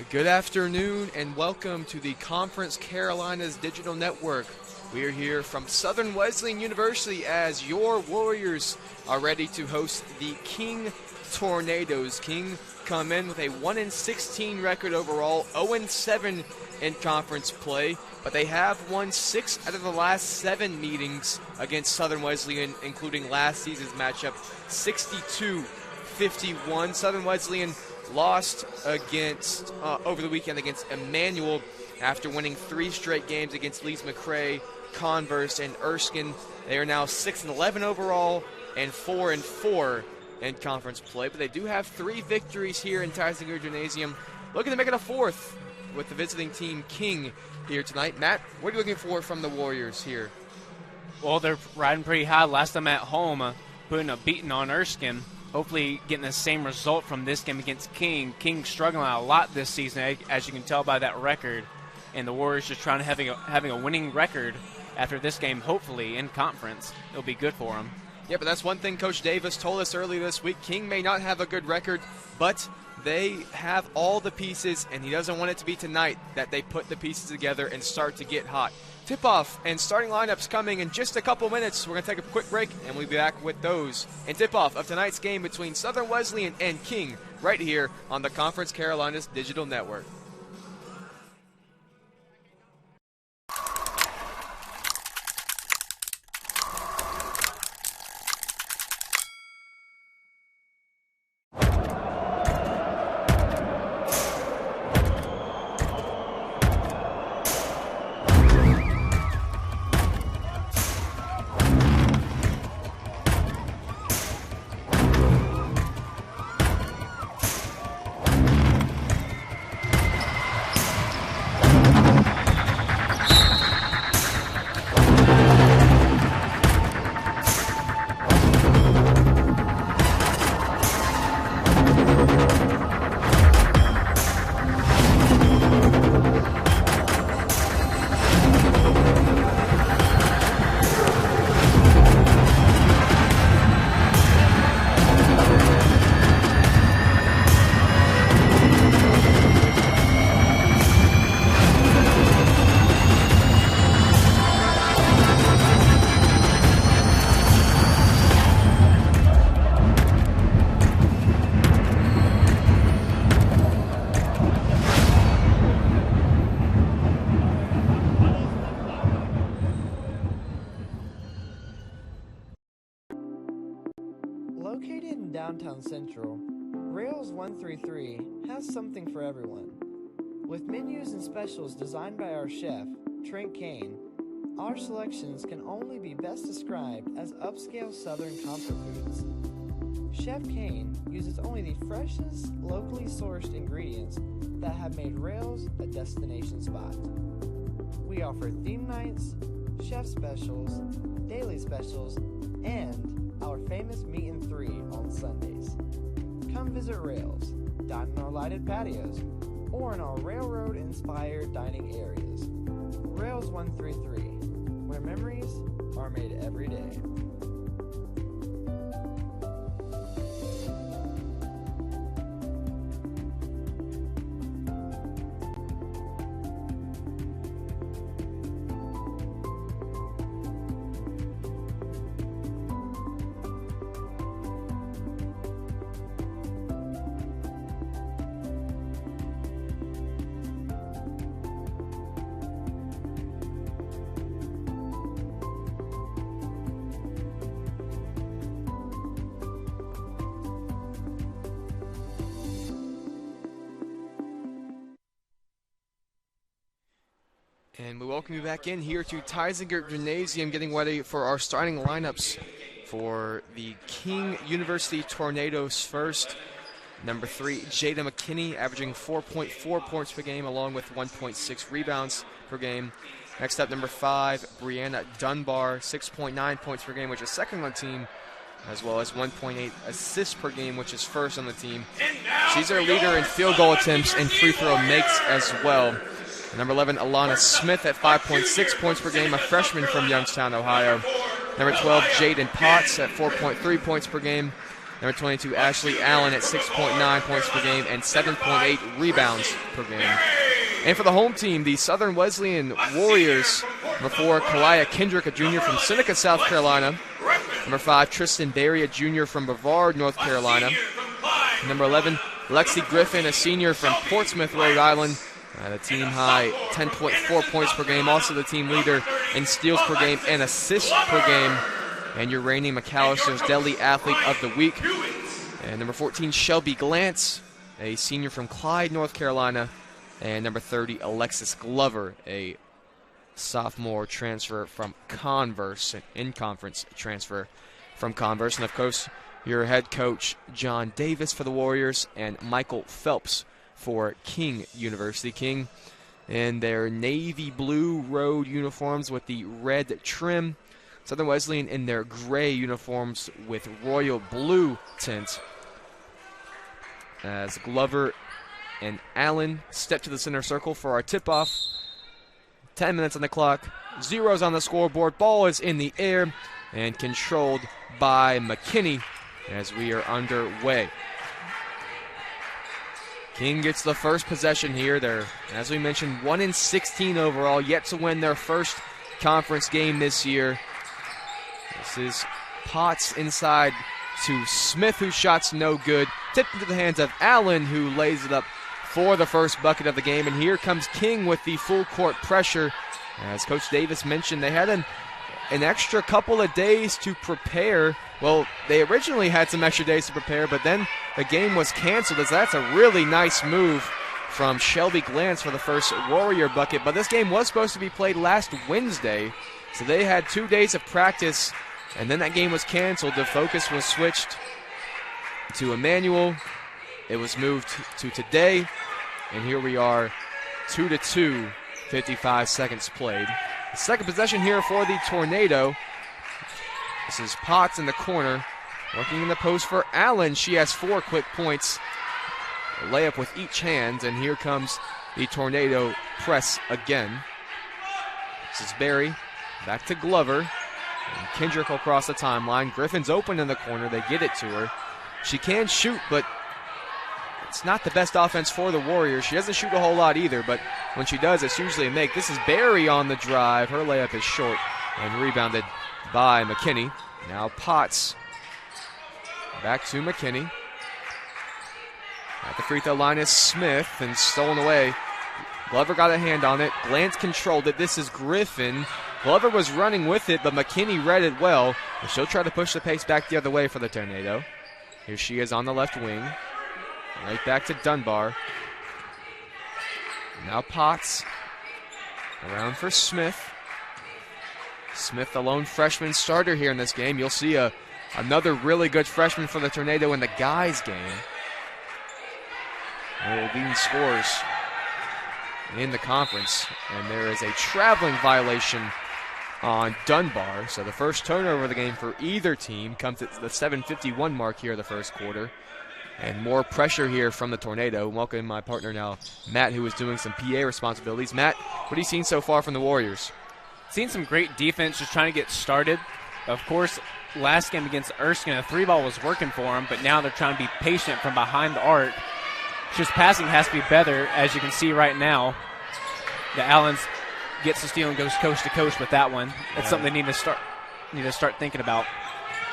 Good afternoon and welcome to the Conference Carolinas Digital Network. We are here from Southern Wesleyan University as your Warriors are ready to host the King Tornadoes. King come in with a 1-16 record overall, 0-7 in conference play, but they have won 6 out of the last 7 meetings against Southern Wesleyan, including last season's matchup, 62-51. Southern Wesleyan lost against over the weekend against Emmanuel after winning 3 straight games against Leeds-McRae, Converse, and Erskine. They are now 6-11 overall and 4-4 in conference play, but they do have 3 victories here in Tysinger Gymnasium, looking to make it a 4th with the visiting team King here tonight. Matt, what are you looking for from the Warriors here? Well, they're riding pretty high. Last time at home, putting a beating on Erskine. Hopefully getting the same result from this game against King. King struggling a lot this season, as you can tell by that record. And the Warriors just trying to having a winning record after this game, hopefully, in conference. It'll be good for them. Yeah, but that's one thing Coach Davis told us earlier this week. King may not have a good record, but they have all the pieces, and he doesn't want it to be tonight that they put the pieces together and start to get hot. Tip-off and starting lineups coming in just a couple minutes. We're going to take a quick break, and we'll be back with those. And tip-off of tonight's game between Southern Wesleyan and King right here on the Conference Carolinas Digital Network. Located in downtown Central, Rails 133 has something for everyone. With menus and specials designed by our chef, Trent Kane, our selections can only be best described as upscale Southern comfort foods. Chef Kane uses only the freshest, locally sourced ingredients that have made Rails a destination spot. We offer theme nights, chef specials, daily specials, and our famous Meat and 3 on Sundays. Come visit Rails, dine in our lighted patios, or in our railroad-inspired dining areas. Rails 133, where memories are made every day. And we welcome you back in here to Tysinger Gymnasium, getting ready for our starting lineups for the King University Tornadoes first. Number 3, Jada McKinney, averaging 4.4 points per game, along with 1.6 rebounds per game. Next up, number 5, Brianna Dunbar, 6.9 points per game, which is second on the team, as well as 1.8 assists per game, which is first on the team. She's our leader in field goal attempts and free throw makes as well. Number 11, Alana Smith at 5.6 points per game, a freshman from Youngstown, Ohio. Number 12, Jaden Potts at 4.3 points per game. Number 22, Ashley Allen at 6.9 points per game and 7.8 rebounds per game. And for the home team, the Southern Wesleyan Warriors, number 4, Kalia Kendrick, a junior from Seneca, South Carolina. Number 5, Tristan Berry, a junior from Brevard, North Carolina. Number 11, Lexi Griffin, a senior from Portsmouth, Rhode Island. The team high 10.4 points per game, also the team leader in steals per game and assists per game. And your reigning McAllister's Deli Athlete of the Week. And number 14, Shelby Glantz, a senior from Clyde, North Carolina. And number 30, Alexis Glover, a sophomore transfer from Converse, an in-conference transfer from Converse. And, of course, your head coach, John Davis for the Warriors, and Michael Phelps for King University. King in their navy blue road uniforms with the red trim. Southern Wesleyan in their gray uniforms with royal blue tint. As Glover and Allen step to the center circle for our tip-off. 10 minutes on the clock. Zeros on the scoreboard. Ball is in the air and controlled by McKinney as we are underway. King gets the first possession here. They're, as we mentioned, 1-16 overall, yet to win their first conference game this year. This is Potts inside to Smith, whose shot's no good. Tipped into the hands of Allen, who lays it up for the first bucket of the game. And here comes King with the full court pressure. As Coach Davis mentioned, they had an extra couple of days to prepare. Well, they originally had some extra days to prepare, but then the game was canceled, as that's a really nice move from Shelby Glantz for the first Warrior bucket. But this game was supposed to be played last Wednesday, so they had 2 days of practice, and then that game was canceled. The focus was switched to Emmanuel. It was moved to today, and here we are, 2-2, 55 seconds played. The second possession here for the Tornado. This is Potts in the corner, working in the post for Allen. She has 4 quick points. A layup with each hand, and here comes the Tornado press again. This is Berry, back to Glover, and Kendrick will cross the timeline. Griffin's open in the corner. They get it to her. She can shoot, but it's not the best offense for the Warriors. She doesn't shoot a whole lot either, but when she does, it's usually a make. This is Berry on the drive. Her layup is short and rebounded by McKinney. Now Potts back to McKinney. At the free throw line is Smith, and stolen away. Glover got a hand on it. Glantz controlled it. This is Griffin. Glover was running with it, but McKinney read it well. And she'll try to push the pace back the other way for the Tornado. Here she is on the left wing. Right back to Dunbar. Now Potts. Around for Smith. Smith, the lone freshman starter here in this game. You'll see another really good freshman for the Tornado in the guys game. They're leading scorers in the conference. And there is a traveling violation on Dunbar. So the first turnover of the game for either team comes at the 7:51 mark here in the first quarter. And more pressure here from the Tornado. Welcome my partner now, Matt, who is doing some PA responsibilities. Matt, what have you seen so far from the Warriors? Seen some great defense, just trying to get started. Of course, last game against Erskine, a 3-ball was working for them, but now they're trying to be patient from behind the arc. Just passing has to be better, as you can see right now. The Allens gets the steal and goes coast to coast with that one. That's something they need to start thinking about.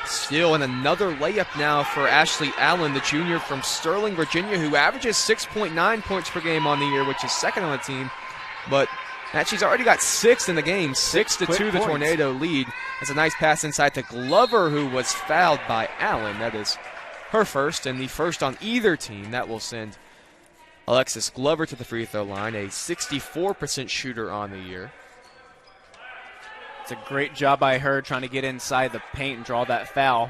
Steal and another layup now for Ashley Allen, the junior from Sterling, Virginia, who averages 6.9 points per game on the year, which is second on the team. But she's already got 6 in the game. 6-2, the Tornado lead. That's a nice pass inside to Glover, who was fouled by Allen. That is her first, and the first on either team. That will send Alexis Glover to the free throw line, a 64% shooter on the year. It's a great job by her trying to get inside the paint and draw that foul.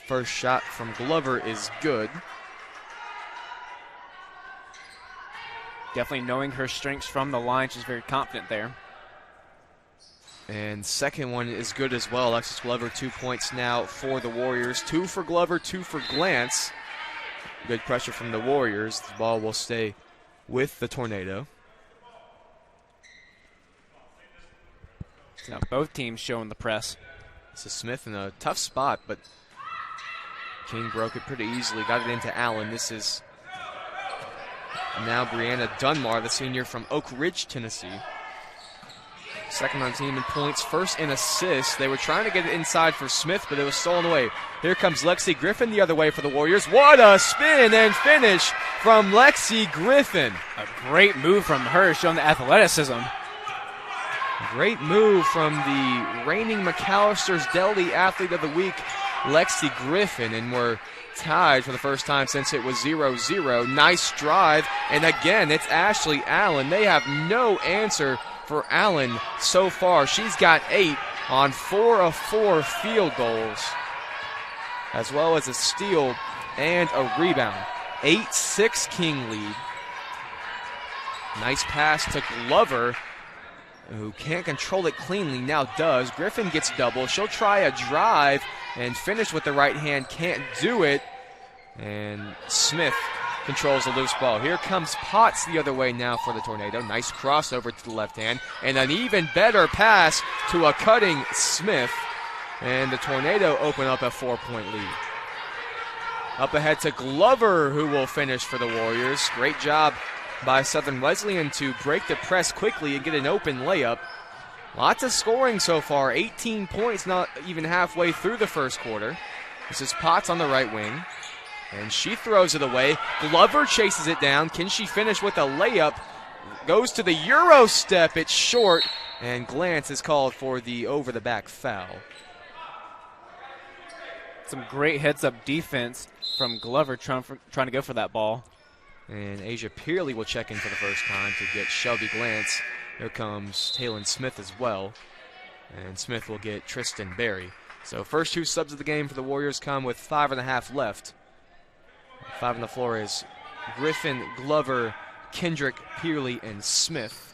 First shot from Glover is good. Definitely knowing her strengths from the line. She's very confident there. And second one is good as well. Alexis Glover, 2 points now for the Warriors. 2 for Glover, 2 for Glantz. Good pressure from the Warriors. The ball will stay with the Tornado. So both teams showing the press. This is Smith in a tough spot, but King broke it pretty easily, got it into Allen. This is now Brianna Dunmar, the senior from Oak Ridge, Tennessee. Second on team in points, first in assists. They were trying to get it inside for Smith, but it was stolen away. Here comes Lexi Griffin the other way for the Warriors. What a spin and finish from Lexi Griffin. A great move from her, showing the athleticism. Great move from the reigning McAllister's Deli Athlete of the Week, Lexi Griffin, and we're tied for the first time since it was 0-0. Nice drive, and again, it's Ashley Allen. They have no answer for Allen so far. She's got 8 on 4 of 4 field goals, as well as a steal and a rebound. 8-6 King lead. Nice pass to Glover, who can't control it cleanly, now does. Griffin gets double. She'll try a drive and finish with the right hand. Can't do it. And Smith controls the loose ball. Here comes Potts the other way now for the Tornado. Nice crossover to the left hand. And an even better pass to a cutting Smith. And the Tornado open up a 4-point lead. Up ahead to Glover, who will finish for the Warriors. Great job by Southern Wesleyan to break the press quickly and get an open layup. Lots of scoring so far. 18 points, not even halfway through the first quarter. This is Potts on the right wing, and she throws it away. Glover chases it down. Can she finish with a layup? Goes to the Euro step. It's short, and Glantz is called for the over-the-back foul. Some great heads-up defense from Glover trying to go for that ball. And Asia Peerley will check in for the first time to get Shelby Glantz. Here comes Taylon Smith as well. And Smith will get Tristan Berry. So first 2 subs of the game for the Warriors come with 5.5 left. 5 on the floor is Griffin, Glover, Kendrick, Peerley, and Smith.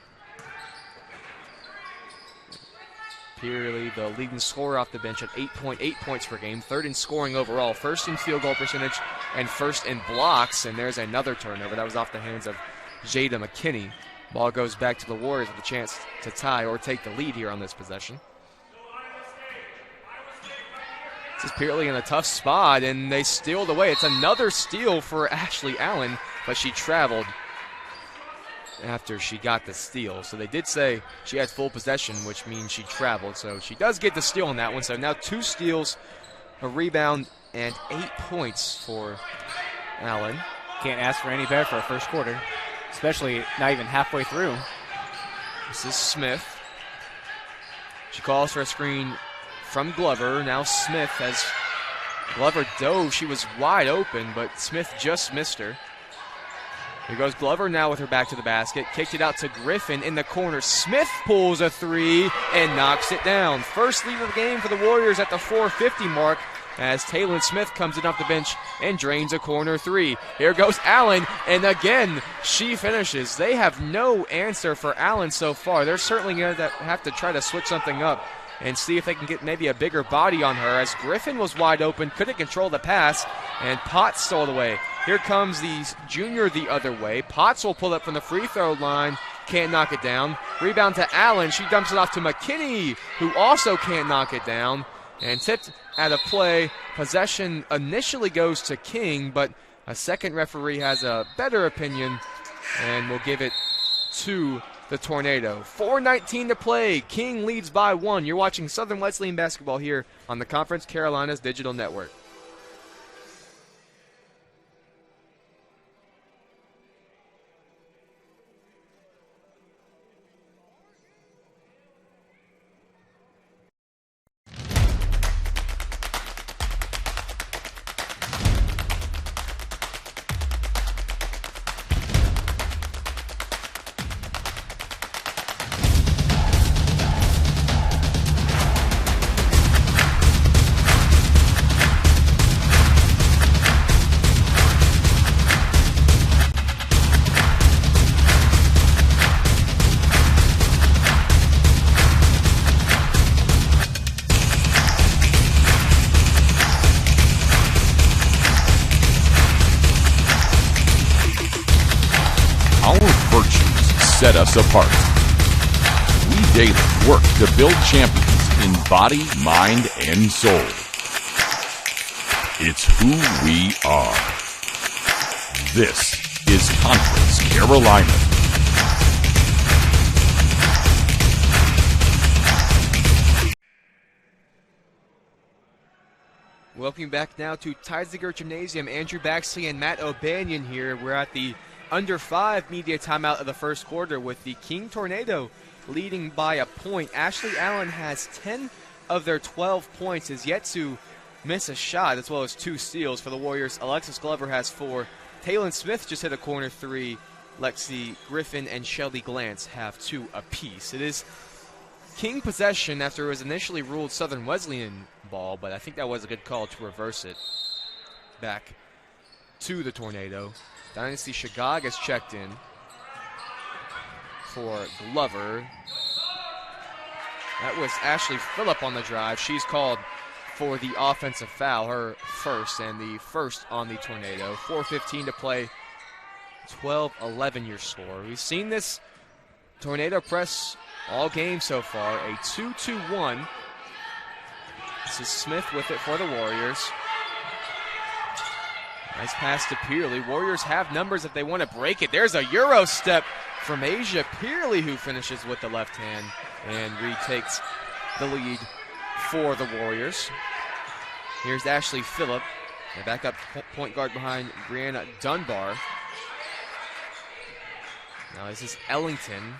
Peerley, the leading scorer off the bench at 8.8 points per game, 3rd in scoring overall, 1st in field goal percentage, and 1st in blocks. And there's another turnover. That was off the hands of Jada McKinney. Ball goes back to the Warriors with a chance to tie or take the lead here on this possession. This is Peerley in a tough spot, and they steal it away. It's another steal for Ashley Allen, but she traveled after she got the steal. So they did say she had full possession, which means she traveled. So she does get the steal on that one. So now 2 steals, a rebound, and 8 points for Allen. Can't ask for any better for a first quarter, especially not even halfway through. This is Smith. She calls for a screen from Glover. Now Smith has Glover dove. She was wide open, but Smith just missed her. Here goes Glover now with her back to the basket. Kicked it out to Griffin in the corner. Smith pulls a 3 and knocks it down. First lead of the game for the Warriors at the 4:50 mark as Taylon Smith comes in off the bench and drains a corner 3. Here goes Allen, and again, she finishes. They have no answer for Allen so far. They're certainly going to have to try to switch something up and see if they can get maybe a bigger body on her, as Griffin was wide open, couldn't control the pass, and Potts stole it away. Here comes the junior the other way. Potts will pull up from the free throw line, can't knock it down. Rebound to Allen. She dumps it off to McKinney, who also can't knock it down. And tipped out of play. Possession initially goes to King, but a second referee has a better opinion and will give it to the Tornado. 4:19 to play. King leads by 1. You're watching Southern Wesleyan basketball here on the Conference Carolinas Digital Network. Set us apart. We daily work to build champions in body, mind, and soul. It's who we are. This is Conference Carolina. Welcome back now to Tysinger Gymnasium. Andrew Baxley and Matt O'Banion here. We're at the under 5 media timeout of the first quarter with the King Tornado leading by a point. Ashley Allen has 10 of their 12 points, has yet to miss a shot, as well as 2 steals for the Warriors. Alexis Glover has 4. Taylon Smith just hit a corner 3. Lexi Griffin and Shelby Glantz have 2 apiece. It is King possession after it was initially ruled Southern Wesleyan ball, but I think that was a good call to reverse it back to the Tornado. Dynasty Shagog has checked in for Glover. That was Ashley Phillip on the drive. She's called for the offensive foul, her first, and the first on the Tornado. 4:15 to play, 12-11 your score. We've seen this Tornado press all game so far, a 2-2-1. This is Smith with it for the Warriors. Nice pass to Peerley. Warriors have numbers if they want to break it. There's a Euro step from Asia Peerley, who finishes with the left hand and retakes the lead for the Warriors. Here's Ashley Phillip, a backup point guard behind Brianna Dunbar. Now this is Ellington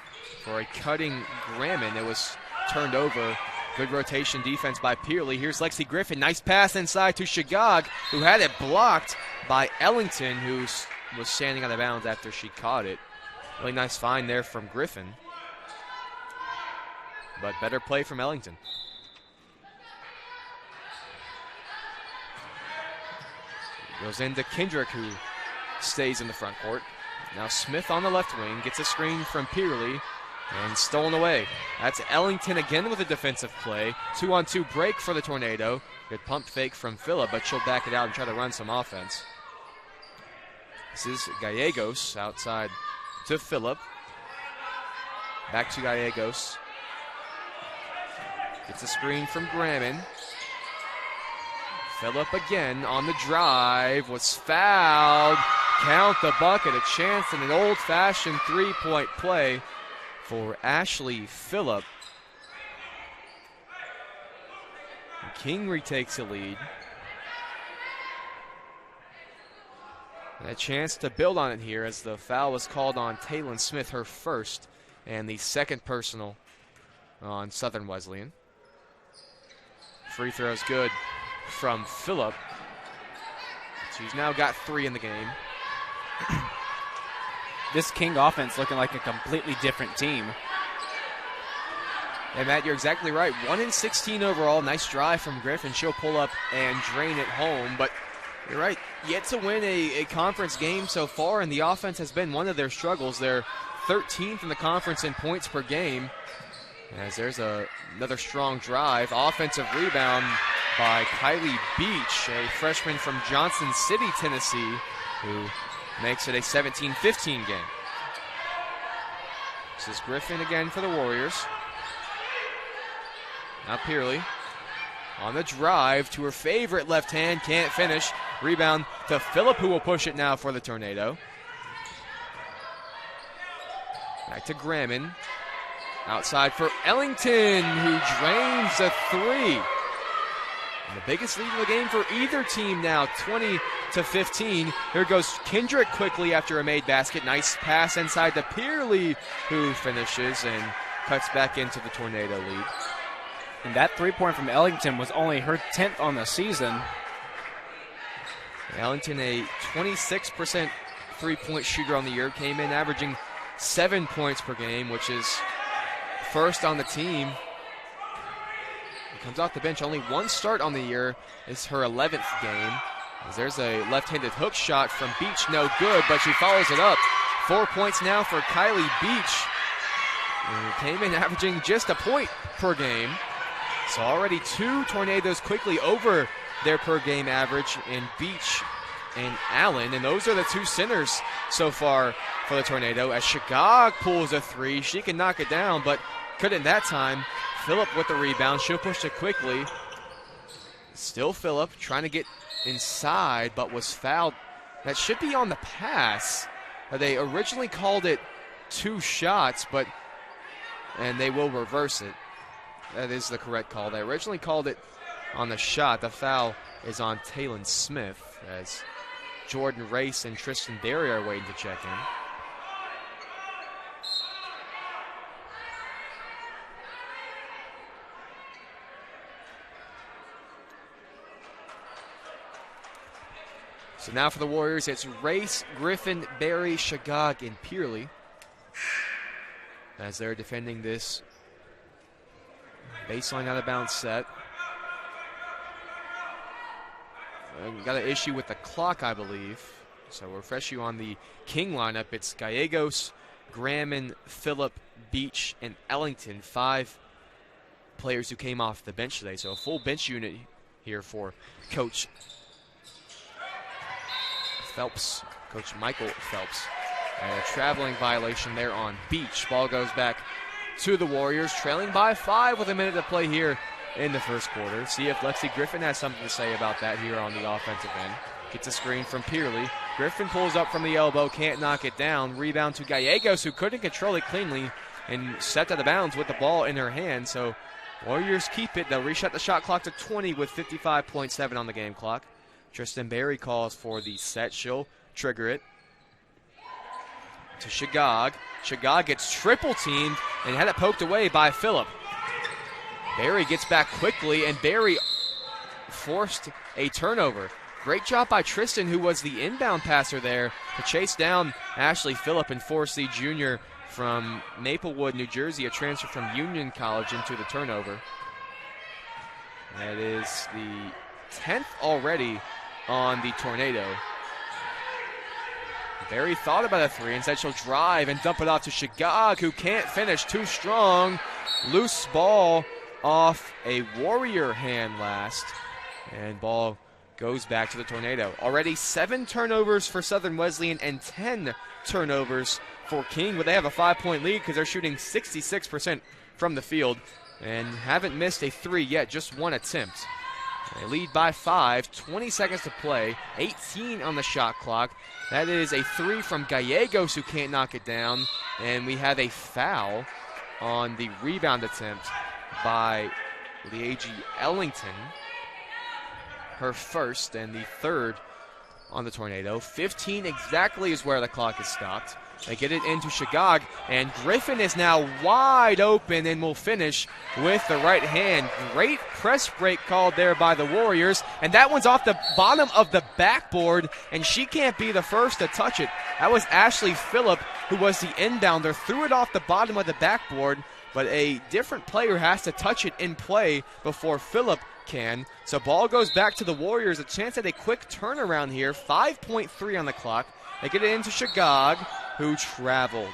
for a cutting Grammon. It was turned over. Good rotation defense by Peerley. Here's Lexi Griffin. Nice pass inside to Shagog, who had it blocked by Ellington, who was standing out of bounds after she caught it. Really nice find there from Griffin. But better play from Ellington. Goes into Kendrick, who stays in the front court. Now Smith on the left wing, gets a screen from Peerley, and stolen away. That's Ellington again with a defensive play. 2-on-2 break for the Tornado. Good pump fake from Phillip, but she'll back it out and try to run some offense. This is Gallegos outside to Phillip. Back to Gallegos. Gets a screen from Grammon. Phillip again on the drive, was fouled. Count the bucket, a chance in an old-fashioned three-point play for Ashley Phillip. King retakes the lead. And a chance to build on it here as the foul was called on Taylon Smith, her first, and the second personal on Southern Wesleyan. Free throw's good from Phillip. She's now got 3 in the game. This King offense looking like a completely different team. And Matt, you're exactly right. 1 in 16 overall. Nice drive from Griffin. She'll pull up and drain it home. But you're right. Yet to win a conference game so far, and the offense has been one of their struggles. They're 13th in the conference in points per game. As there's another strong drive. Offensive rebound by Kylie Beach, a freshman from Johnson City, Tennessee, who makes it a 17-15 game. This is Griffin again for the Warriors. Now Peerley on the drive to her favorite left hand, can't finish. Rebound to Phillip, who will push it now for the Tornado. Back to Grammon. Outside for Ellington, who drains a 3. And the biggest lead in the game for either team now, 20-15. Here goes Kendrick quickly after a made basket. Nice pass inside to Peerley, who finishes and cuts back into the Tornado lead. And that 3-point from Ellington was only her 10th on the season. Ellington, a 26% three-point shooter on the year, came in averaging 7 points per game, which is first on the team. Comes off the bench, only 1 start on the year. It's her 11th game. As there's a left-handed hook shot from Beach, no good, but she follows it up. 4 points now for Kylie Beach. And came in averaging just a point per game. So already 2 Tornadoes quickly over their per-game average in Beach and Allen. And those are the 2 centers so far for the Tornado. As Shagog pulls a 3, she can knock it down, but couldn't that time. Phillip with the rebound. She'll push it quickly. Still Phillip trying to get inside, but was fouled. That should be on the pass. They originally called it 2 shots, and they will reverse it. That is the correct call. They originally called it on the shot. The foul is on Taylon Smith as Jordan Race and Tristan Berry are waiting to check in. So now for the Warriors, it's Race, Griffin, Berry, Shagag, and Peerley as they're defending this baseline out of bounds set. We've got an issue with the clock, I believe. So we'll refresh you on the King lineup. It's Gallegos, Gramman, Phillip, Beach, and Ellington. 5 players who came off the bench today. So a full bench unit here for Coach Phelps, Coach Michael Phelps. And a traveling violation there on Beach. Ball goes back to the Warriors, trailing by 5 with a minute to play here in the first quarter. See if Lexi Griffin has something to say about that here on the offensive end. Gets a screen from Peerley. Griffin pulls up from the elbow, can't knock it down. Rebound to Gallegos, who couldn't control it cleanly and set out of bounds with the ball in her hand. So Warriors keep it. They'll reset the shot clock to 20 with 55.7 on the game clock. Tristan Berry calls for the set. She'll trigger it to Shagag. Shagag gets triple teamed and had it poked away by Phillip. Berry gets back quickly, and Berry forced a turnover. Great job by Tristan, who was the inbound passer there, to chase down Ashley Phillip and force the junior from Maplewood, New Jersey, a transfer from Union College, into the turnover. That is the 10th already on the Tornado. Berry thought about a 3 and said she'll drive and dump it off to Shagag, who can't finish, too strong. Loose ball off a Warrior hand last, and ball goes back to the Tornado. Already 7 turnovers for Southern Wesleyan and 10 turnovers for King, but they have a 5-point lead because they're shooting 66% from the field and haven't missed a 3 yet, just 1 attempt. They lead by 5, 20 seconds to play, 18 on the shot clock. That is a 3 from Gallegos, who can't knock it down, and we have a foul on the rebound attempt by Liegi Ellington. Her first and the 3rd on the Tornado. 15 exactly is where the clock is stopped. They get it into Shagag, and Griffin is now wide open and will finish with the right hand. Great press break called there by the Warriors, and that one's off the bottom of the backboard, and she can't be the first to touch it. That was Ashley Phillip, who was the inbounder, threw it off the bottom of the backboard, but a different player has to touch it in play before Phillip can. So ball goes back to the Warriors, a chance at a quick turnaround here. 5.3 on the clock. They get it into Shagag, who traveled.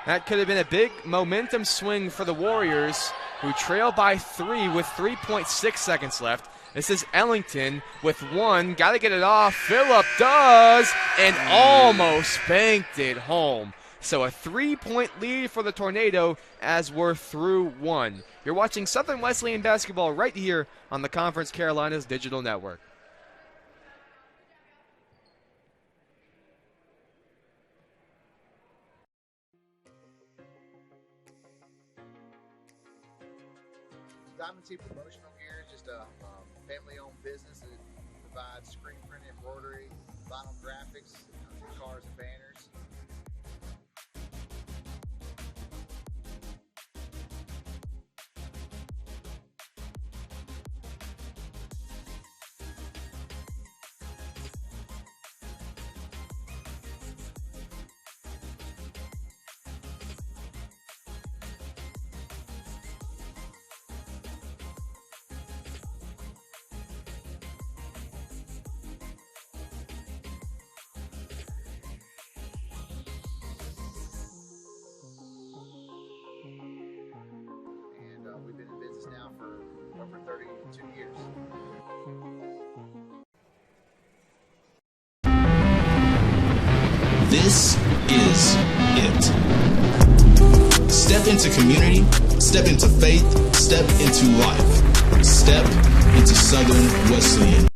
That could have been a big momentum swing for the Warriors, who trail by 3 with 3.6 seconds left. This is Ellington with 1. Got to get it off. Phillip does, and almost banked it home. So a 3-point lead for the Tornado as we're through 1. You're watching Southern Wesleyan basketball right here on the Conference Carolinas Digital Network. Diamond T Promotional Gear is just a family-owned business that provides screen print, embroidery, vinyl graphics, cars and banners. We've been in business now for over 32 years. This is it. Step into community, step into faith, step into life. Step into Southern Wesleyan.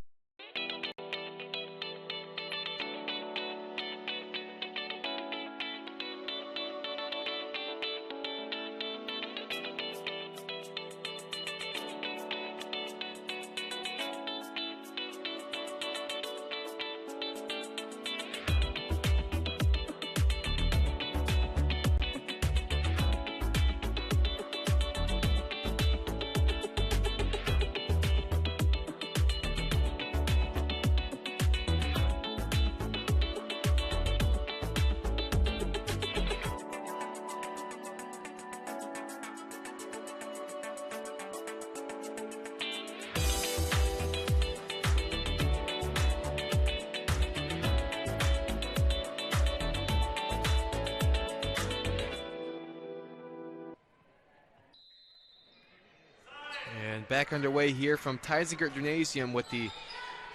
And back underway here from Tizingert Gymnasium with the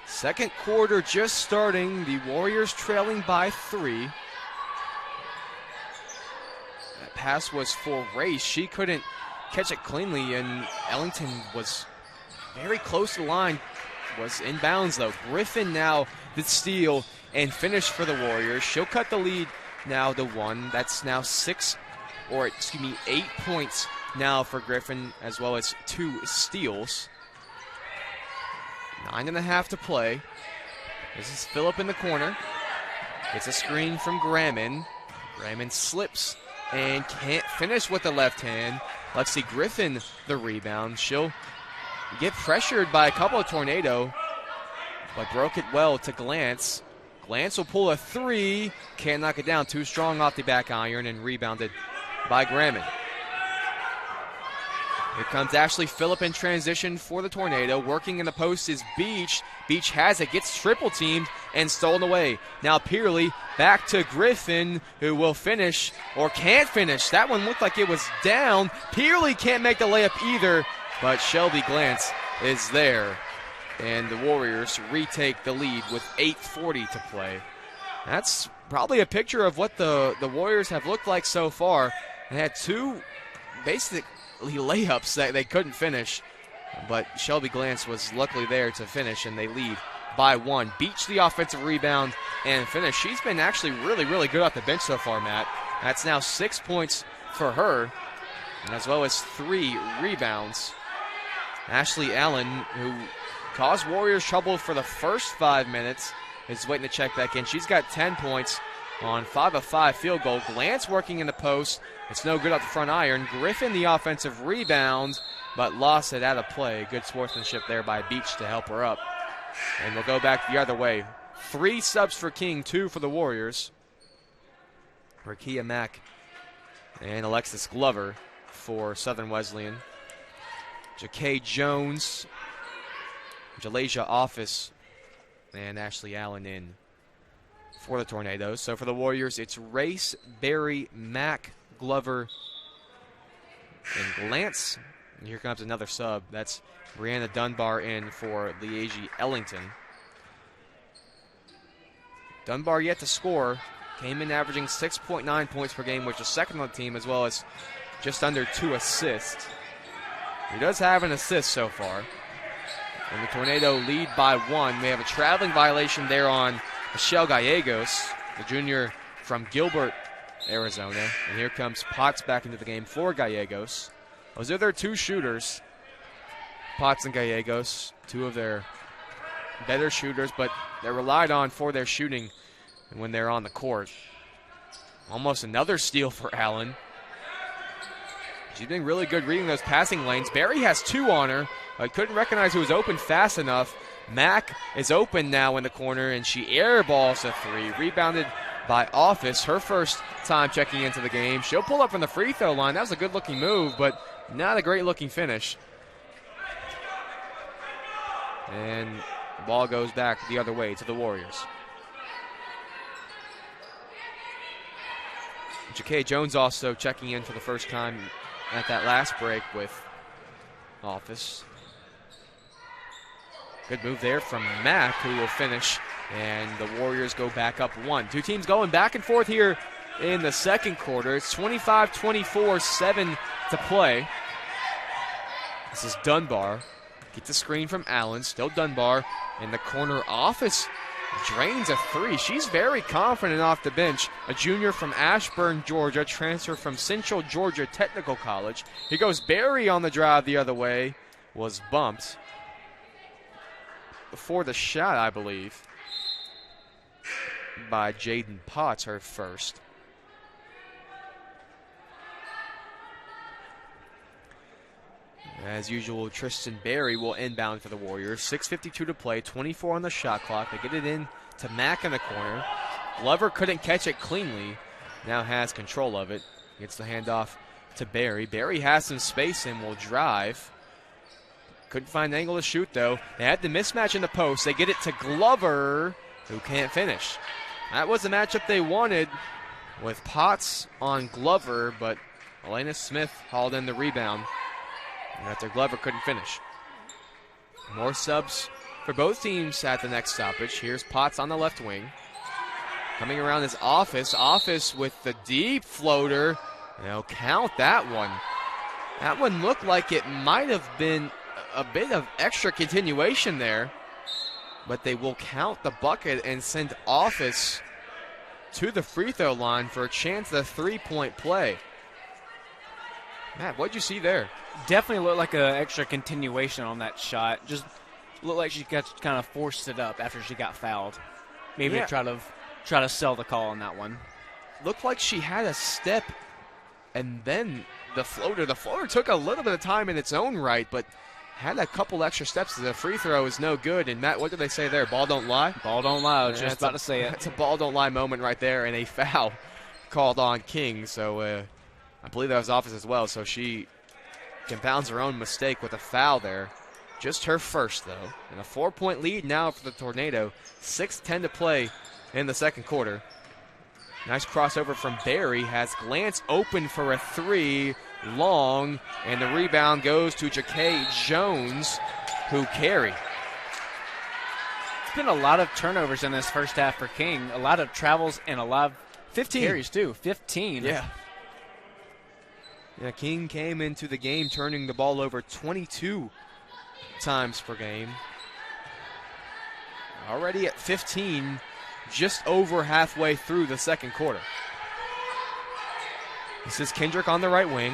second quarter just starting. The Warriors trailing by 3. That pass was for Race. She couldn't catch it cleanly, and Ellington was very close to the line. Was in bounds, though. Griffin now the steal and finish for the Warriors. She'll cut the lead now to 1. That's now 8 points now for Griffin, as well as 2 steals. 9.5 to play. This is Phillip in the corner. It's a screen from Graman. Graman slips and can't finish with the left hand. Lexi Griffin the rebound. She'll get pressured by a couple of Tornado, but broke it well to Glantz. Glantz will pull a 3. Can't knock it down. Too strong off the back iron and rebounded by Graman. Here comes Ashley Phillip in transition for the Tornado. Working in the post is Beach. Beach has it, gets triple teamed and stolen away. Now Peerley back to Griffin, who will finish or can't finish. That one looked like it was down. Peerley can't make the layup either, but Shelby Glantz is there. And the Warriors retake the lead with 8:40 to play. That's probably a picture of what the Warriors have looked like so far. They had 2 basically layups that they couldn't finish, but Shelby Glantz was luckily there to finish, and they lead by 1. Beach the offensive rebound and finish. She's been actually really, really good off the bench so far, Matt. That's now 6 points for her, as well as 3 rebounds. Ashley Allen, who caused Warriors trouble for the first 5 minutes, is waiting to check back in. She's got 10 points on 5 of 5 field goal. Glantz working in the post. It's no good off the front iron. Griffin the offensive rebound, but lost it out of play. Good sportsmanship there by Beach to help her up. And we'll go back the other way. 3 subs for King, 2 for the Warriors. Rakia Mack and Alexis Glover for Southern Wesleyan. Ja'Kay Jones, Jalasia Office, and Ashley Allen in for the Tornadoes. So for the Warriors, it's Race, Berry, Mack, Glover, and Glantz. And here comes another sub. That's Brianna Dunbar in for Liegi Ellington. Dunbar yet to score. Came in averaging 6.9 points per game, which is second on the team, as well as just under 2 assists. He does have an assist so far. And the Tornado lead by 1. We have a traveling violation there on Michelle Gallegos, the junior from Gilbert, Arizona. And here comes Potts back into the game for Gallegos. Those are their 2 shooters, Potts and Gallegos, 2 of their better shooters, but they're relied on for their shooting when they're on the court. Almost another steal for Allen. She's been really good reading those passing lanes. Barry has 2 on her. I couldn't recognize who was open fast enough. Mack is open now in the corner, and she airballs a 3. Rebounded by Office, her first time checking into the game. She'll pull up from the free throw line. That was a good-looking move, but not a great-looking finish. And the ball goes back the other way to the Warriors. Ja'Kay Jones also checking in for the first time at that last break with Office. Good move there from Mack, who will finish, and the Warriors go back up 1. 2 teams going back and forth here in the second quarter. It's 25-24, 7 to play. This is Dunbar. Gets a screen from Allen. Still Dunbar in the corner. Office drains a three. She's very confident off the bench. A junior from Ashburn, Georgia, transfer from Central Georgia Technical College. Here goes Berry on the drive the other way. Was bumped before the shot, I believe, by Jaden Potts, her first. As usual, Tristan Berry will inbound for the Warriors. 6:52 to play, 24 on the shot clock. They get it in to Mack in the corner. Glover couldn't catch it cleanly. Now has control of it. Gets the handoff to Berry. Berry has some space and will drive. Couldn't find an angle to shoot, though. They had the mismatch in the post. They get it to Glover, who can't finish. That was the matchup they wanted with Potts on Glover, but Elena Smith hauled in the rebound after Glover couldn't finish. More subs for both teams at the next stoppage. Here's Potts on the left wing. Coming around is Office. Office with the deep floater. They'll count that one. That one looked like it might have been a bit of extra continuation there, but they will count the bucket and send Office to the free throw line for a chance at a three-point play. Matt, what'd you see there? Definitely looked like an extra continuation on that shot. Just looked like she got kind of forced it up after she got fouled. Maybe to try to sell the call on that one. Looked like she had a step and then the floater. The floater took a little bit of time in its own right, but had a couple extra steps. The free throw is no good. And Matt, what did they say there? Ball don't lie? Ball don't lie. I was just about to say it. That's a ball don't lie moment right there, and a foul called on King. So I believe that was Office as well. So she compounds her own mistake with a foul there. Just her first, though. And a 4-point lead now for the Tornado. 6:10 to play in the second quarter. Nice crossover from Berry. Has Glance open for a three. Long. And the rebound goes to Ja'Kay Jones, who carry. It's been a lot of turnovers in this first half for King. A lot of travels and a lot of 15 carries, too. 15. Yeah, King came into the game turning the ball over 22 times per game. Already at 15, just over halfway through the second quarter. This is Kendrick on the right wing.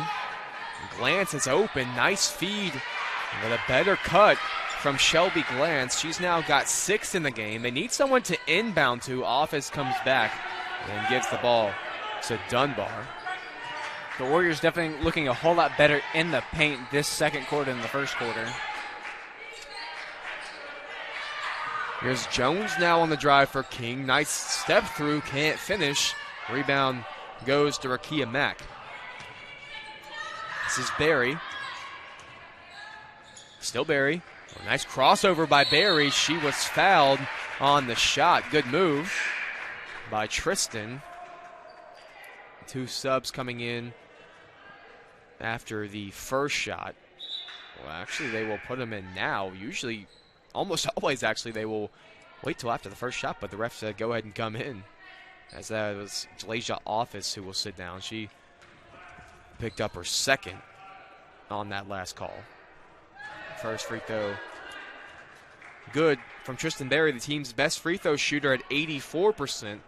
Glance is open. Nice feed with a better cut from Shelby Glance. She's now got 6 in the game. They need someone to inbound to. Office comes back and gives the ball to Dunbar. The Warriors definitely looking a whole lot better in the paint this second quarter than the first quarter. Here's Jones now on the drive for King. Nice step through, can't finish. Rebound goes to Rakia Mack. This is Berry. Still Berry. A nice crossover by Berry. She was fouled on the shot. Good move by Tristan. 2 subs coming in after the first shot. Well, actually, they will put them in now. Usually, almost always, actually, they will wait till after the first shot, but the ref said go ahead and come in. As that was Jalasia Office who will sit down. She picked up her second on that last call. First free throw good from Tristan Berry, the team's best free throw shooter at 84%.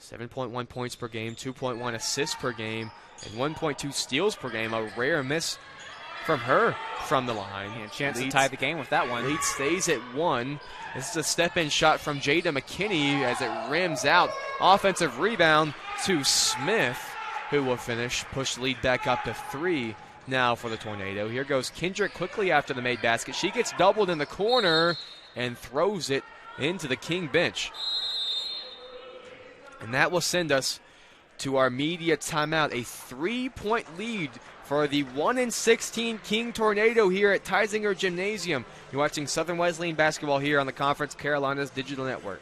7.1 points per game, 2.1 assists per game, and 1.2 steals per game. A rare miss from her from the line. And a chance to tie the game with that one. Lead stays at 1. This is a step-in shot from Jada McKinney as it rims out. Offensive rebound to Smith, who will finish. Push the lead back up to 3 now for the Tornado. Here goes Kendrick quickly after the made basket. She gets doubled in the corner and throws it into the King bench. And that will send us to our media timeout. A 3-point lead for the 1-16 King Tornado here at Teisinger Gymnasium. You're watching Southern Wesleyan basketball here on the Conference Carolinas Digital Network.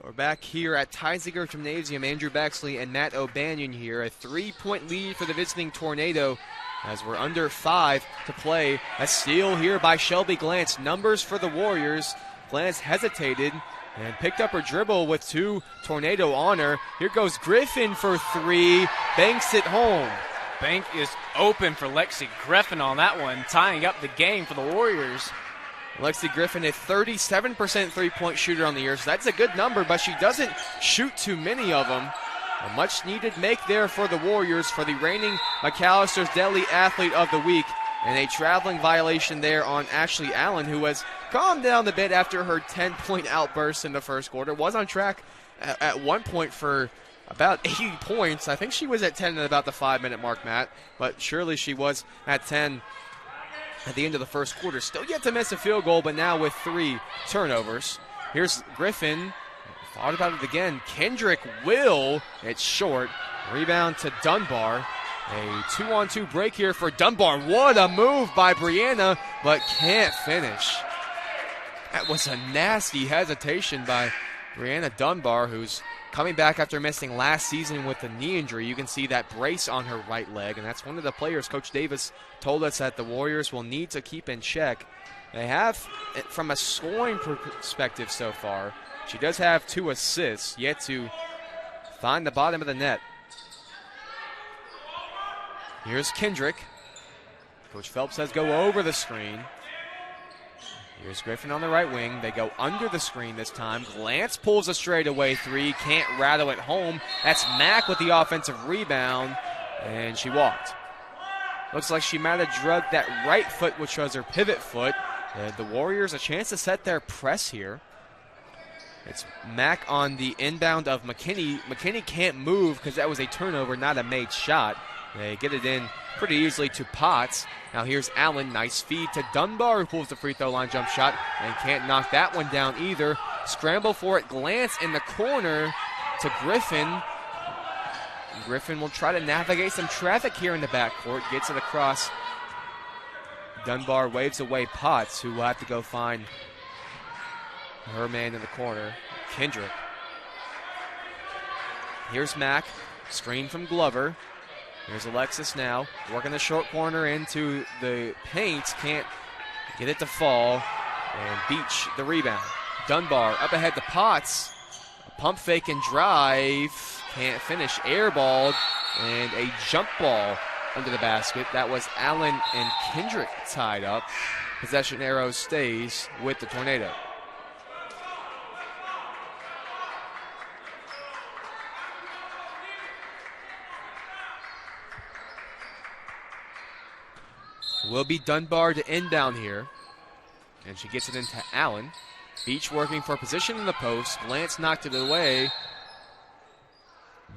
We're back here at Tysinger Gymnasium. Andrew Bexley and Matt O'Banion here. A 3-point lead for the visiting Tornado as we're under 5 to play. A steal here by Shelby Glantz. Numbers for the Warriors. Glantz hesitated and picked up her dribble with 2 Tornado on her. Here goes Griffin for 3. Banks it home. Bank is open for Lexi Griffin on that one, tying up the game for the Warriors. Lexi Griffin, a 37% three-point shooter on the year, so that's a good number, but she doesn't shoot too many of them. A much-needed make there for the Warriors for the reigning McAllister's Deli Athlete of the Week, and a traveling violation there on Ashley Allen, who has calmed down a bit after her 10-point outburst in the first quarter. Was on track at one point for about 80 points. I think she was at 10 at about the 5-minute mark, Matt, but surely she was at 10 at the end of the first quarter. Still yet to miss a field goal, but now with 3 turnovers. Here's Griffin. Thought about it again. Kendrick will. It's short. Rebound to Dunbar. A 2-on-2 break here for Dunbar. What a move by Brianna, but can't finish. That was a nasty hesitation by Brianna Dunbar, who's coming back after missing last season with a knee injury. You can see that brace on her right leg, and that's one of the players Coach Davis told us that the Warriors will need to keep in check. They have, from a scoring perspective so far, she does have 2 assists, yet to find the bottom of the net. Here's Kendrick. Coach Phelps says go over the screen. Here's Griffin on the right wing. They go under the screen this time. Glantz pulls a straightaway 3. Can't rattle it home. That's Mack with the offensive rebound, and she walked. Looks like she might have drugged that right foot, which was her pivot foot. The Warriors a chance to set their press here. It's Mack on the inbound of McKinney. McKinney can't move because that was a turnover, not a made shot. They get it in pretty easily to Potts. Now here's Allen. Nice feed to Dunbar, who pulls the free throw line jump shot and can't knock that one down either. Scramble for it. Glantz in the corner to Griffin. Griffin will try to navigate some traffic here in the backcourt. Gets it across. Dunbar waves away Potts, who will have to go find her man in the corner, Kendrick. Here's Mack. Screen from Glover. Here's Alexis now, working the short corner into the paint. Can't get it to fall. And Beach the rebound. Dunbar up ahead to Potts. A pump fake and drive. Can't finish. Airballed. And a jump ball under the basket. That was Allen and Kendrick tied up. Possession arrow stays with the Tornado. Will be Dunbar to inbound here. And she gets it into Allen. Beach working for position in the post. Glantz knocked it away.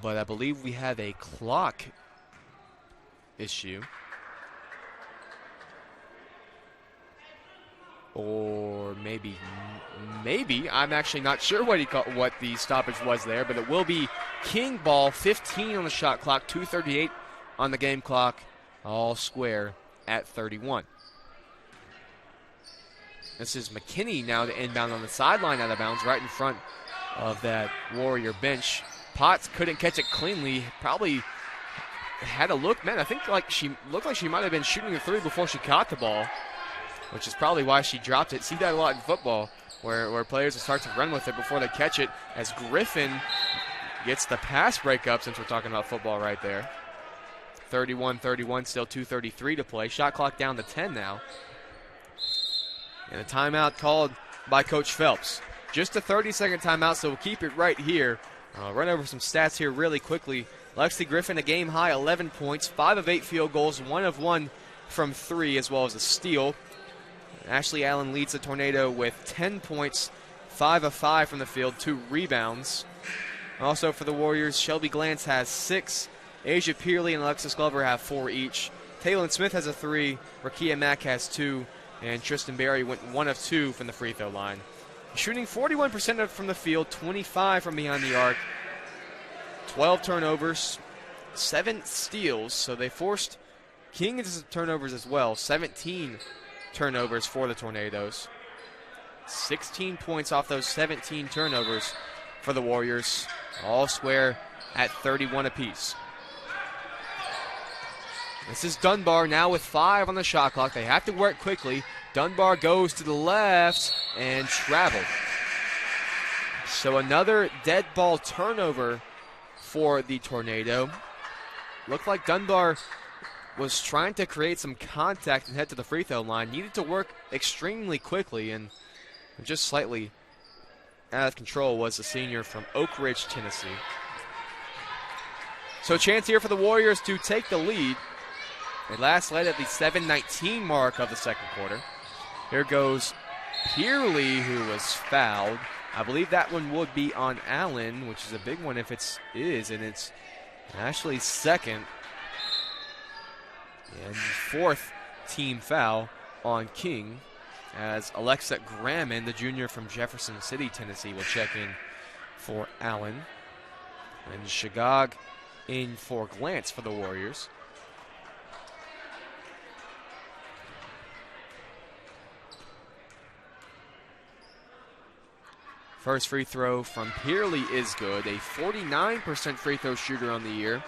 But I believe we have a clock issue. Or maybe. I'm actually not sure what the stoppage was there. But it will be King ball. 15 on the shot clock. 2:38 on the game clock. All square at 31. This is McKinney now to inbound on the sideline out of bounds right in front of that Warrior bench. Potts couldn't catch it cleanly. Probably had a look. Man, I think she looked like she might have been shooting the 3 before she caught the ball, which is probably why she dropped it. See that a lot in football where players will start to run with it before they catch it, as Griffin gets the pass breakup, since we're talking about football right there. 31-31, still 2:33 to play. Shot clock down to 10 now. And a timeout called by Coach Phelps. Just a 30-second timeout, so we'll keep it right here. Run over some stats here really quickly. Lexi Griffin, a game-high 11 points, 5 of 8 field goals, 1 of 1 from 3, as well as a steal. Ashley Allen leads the Tornado with 10 points, 5 of 5 from the field, 2 rebounds. Also for the Warriors, Shelby Glantz has 6. Asia Peerley and Alexis Glover have 4 each. Taylon Smith has a 3. Rakia Mack has 2. And Tristan Berry went 1 of 2 from the free throw line. Shooting 41% from the field, 25 from behind the arc. 12 turnovers, 7 steals. So they forced King into some turnovers as well. 17 turnovers for the Tornadoes. 16 points off those 17 turnovers for the Warriors. All square at 31 apiece. This is Dunbar now with 5 on the shot clock. They have to work quickly. Dunbar goes to the left and traveled. So another dead ball turnover for the Tornado. Looked like Dunbar was trying to create some contact and head to the free throw line. Needed to work extremely quickly, and just slightly out of control was the senior from Oak Ridge, Tennessee. So a chance here for the Warriors to take the lead. They last led at the 7:19 mark of the second quarter. Here goes Pearly, who was fouled. I believe that one would be on Allen, which is a big one if it is, and it's actually second. And fourth team foul on King, as Alexa Graman, the junior from Jefferson City, Tennessee, will check in for Allen. And Shagag in for Glantz for the Warriors. First free throw from Pearly is good. A 49% free throw shooter on the year.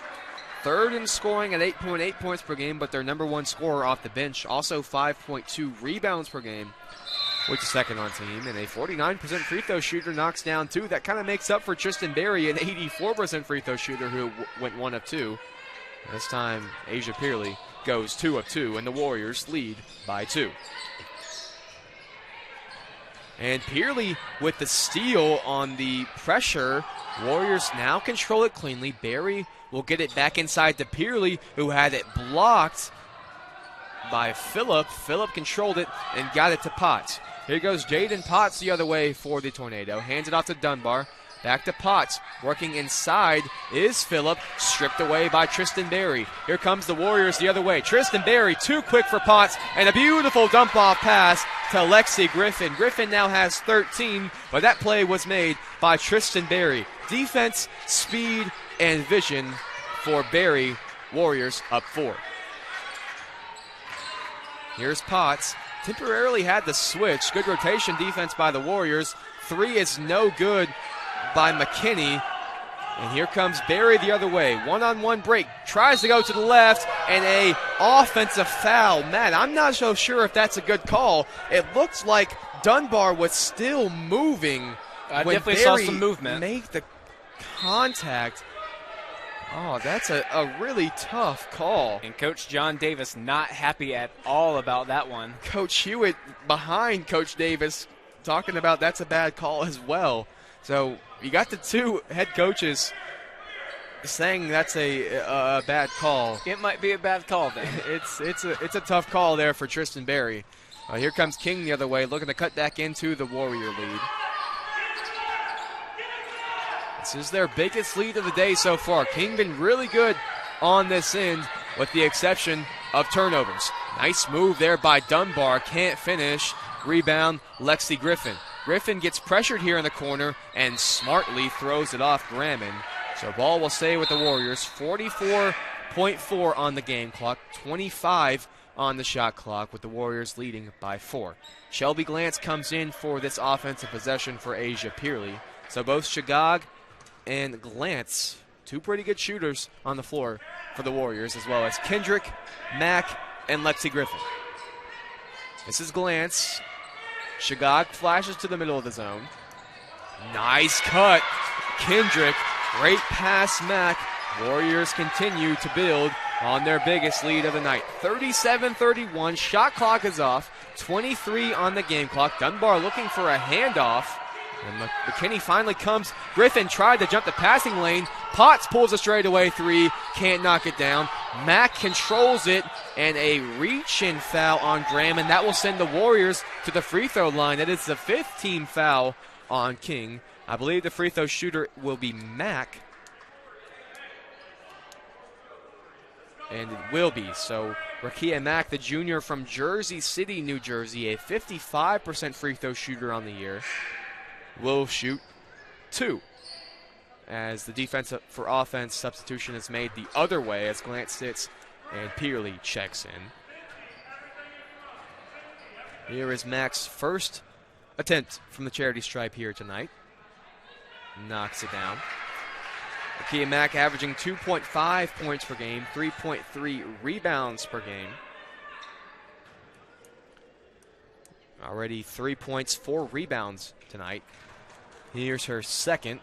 Third in scoring at 8.8 points per game, but their number one scorer off the bench. Also 5.2 rebounds per game, which is second on team. And a 49% free throw shooter knocks down 2. That kind of makes up for Tristan Berry, an 84% free throw shooter who went 1 of 2. This time, Asia Pearly goes 2 of 2, and the Warriors lead by 2. And Pearly with the steal on the pressure. Warriors now control it cleanly. Berry will get it back inside to Pearly, who had it blocked by Phillip. Phillip controlled it and got it to Potts. Here goes Jaden Potts the other way for the Tornado. Hands it off to Dunbar. Back to Potts. Working inside is Phillip. Stripped away by Tristan Berry. Here comes the Warriors the other way. Tristan Berry too quick for Potts. And a beautiful dump-off pass to Lexi Griffin. Griffin now has 13, but that play was made by Tristan Berry. Defense, speed, and vision for Berry. Warriors up 4. Here's Potts. Temporarily had the switch. Good rotation defense by the Warriors. 3 is no good by McKinney. And here comes Berry the other way. One-on-one break. Tries to go to the left, and a offensive foul. Matt, I'm not so sure if that's a good call. It looks like Dunbar was still moving. I when definitely Berry saw some movement. Make the contact. Oh, that's a really tough call. And Coach John Davis not happy at all about that one. Coach Hewitt behind Coach Davis talking about that's a bad call as well. So you got the two head coaches saying that's a bad call. It might be a bad call then. It's a tough call there for Tristan Berry. Here comes King the other way, looking to cut back into the Warrior lead. This is their biggest lead of the day so far. King been really good on this end, with the exception of turnovers. Nice move there by Dunbar. Can't finish. Rebound, Lexi Griffin. Griffin gets pressured here in the corner and smartly throws it off Graman. So ball will stay with the Warriors. 44.4 on the game clock, 25 on the shot clock, with the Warriors leading by 4. Shelby Glantz comes in for this offensive possession for Asia Pearly. So both Shagag and Glantz, two pretty good shooters on the floor for the Warriors, as well as Kendrick, Mack, and Lexi Griffin. This is Glantz. Shagag flashes to the middle of the zone. Nice cut. Kendrick, great pass, Mack. Warriors continue to build on their biggest lead of the night. 37-31, shot clock is off. 23 on the game clock. Dunbar looking for a handoff. And McKinney finally comes. Griffin tried to jump the passing lane. Potts pulls a straightaway 3. Can't knock it down. Mack controls it. And a reach-in foul on Graham. And that will send the Warriors to the free throw line. That is the 5th team foul on King. I believe the free throw shooter will be Mack. And it will be. So Rakia Mack, the junior from Jersey City, New Jersey, a 55% free throw shooter on the year, will shoot 2, as the defense for offense substitution is made the other way as Glantz sits and Pearly checks in. Here is Mack's first attempt from the charity stripe here tonight. knocks it down. Akia Mack averaging 2.5 points per game, 3.3 rebounds per game. Already 3 points, 4 rebounds tonight. Here's her second.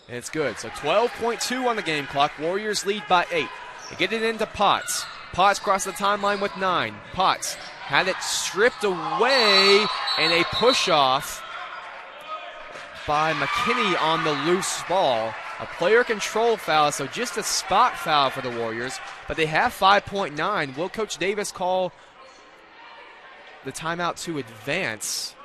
And it's good. So 12.2 on the game clock. Warriors lead by 8. They get it into Potts. Potts crossed the timeline with 9. Potts had it stripped away, and a push-off by McKinney on the loose ball. A player control foul, so just a spot foul for the Warriors. But they have 5.9. Will Coach Davis call the timeout to advance?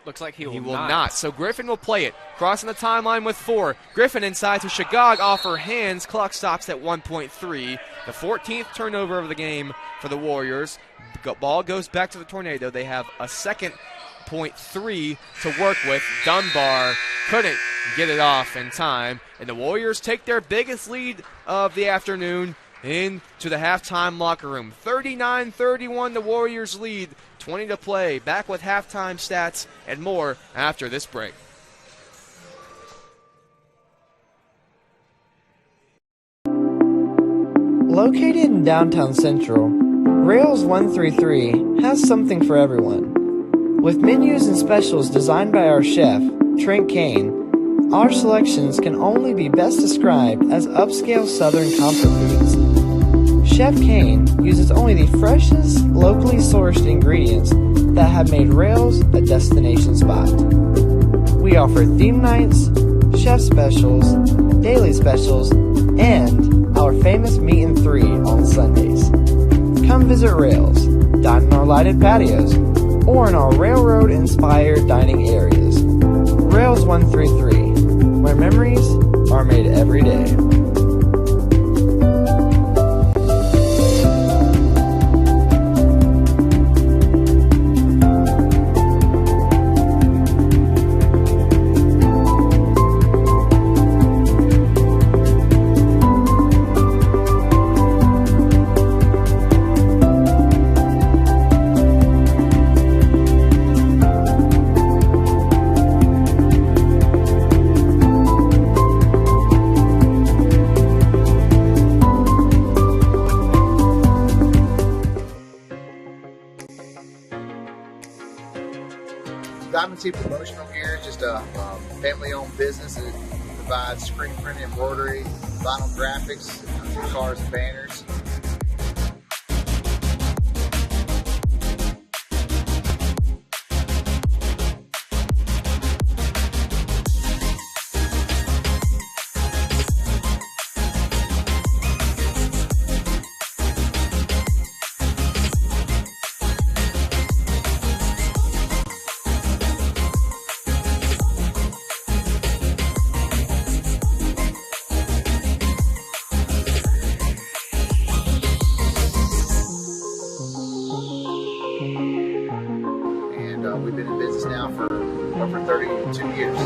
Looks like he He will will not. So Griffin will play it. Crossing the timeline with 4. Griffin inside to Shagag off her hands. Clock stops at 1.3. The 14th turnover of the game for the Warriors. Ball goes back to the Tornado. They have a second .3 to work with. Dunbar couldn't get it off in time. And the Warriors take their biggest lead of the afternoon into the halftime locker room. 39-31, the Warriors lead. 20 to play. Back with halftime stats and more after this break. Located in downtown Central, Rails 133 has something for everyone. With menus and specials designed by our chef, Trent Kane, our selections can only be best described as upscale Southern comfort foods. Chef Kane uses only the freshest, locally sourced ingredients that have made Rails a destination spot. We offer theme nights, chef specials, daily specials, and our famous Meet and 3 on Sundays. Come visit Rails, dine in our lighted patios, or in our railroad-inspired dining areas. Rails 133, where memories are made every day. Diamond T Promotional Gear is just a family-owned business that provides screen print, embroidery, vinyl graphics, cars and banners. We've been in business now for over 32 years.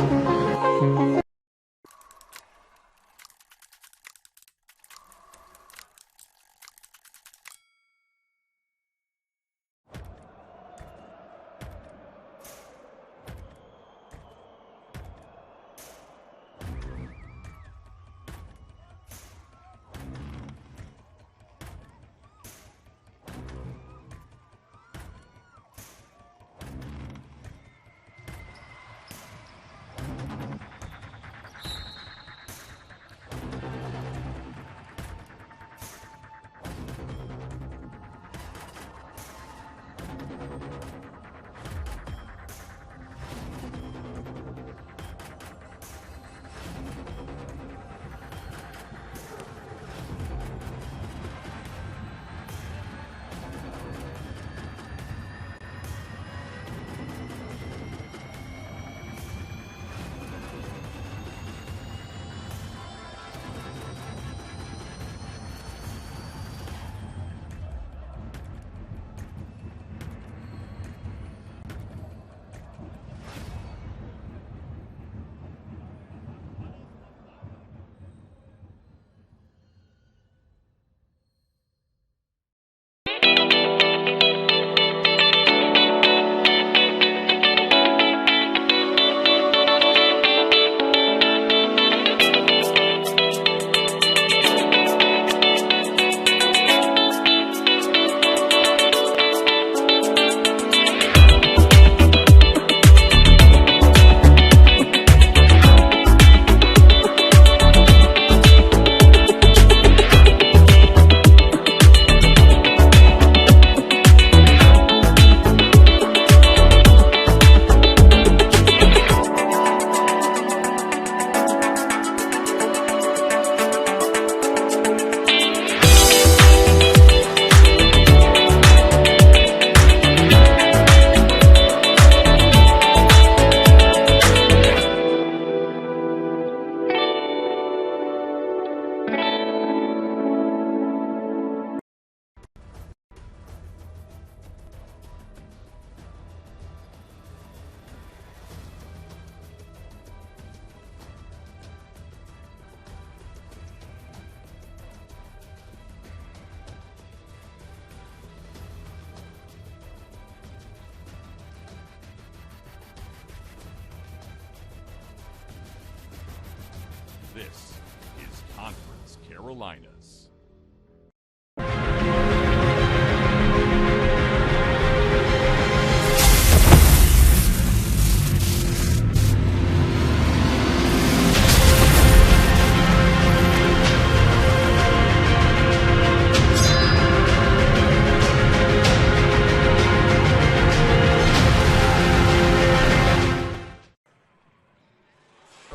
Carolinas.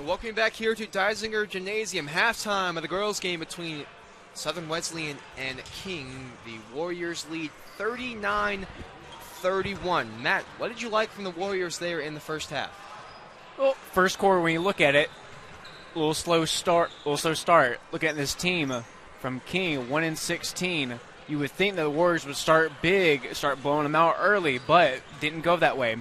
Welcome back here to Deisinger Gymnasium. Halftime of the girls' game between Southern Wesleyan and King. The Warriors lead 39-31. Matt, what did you like from the Warriors there in the first half? Well, first quarter, when you look at it, a little slow start. Look at this team from King, 1-16. You would think that the Warriors would start big, start blowing them out early, but didn't go that way.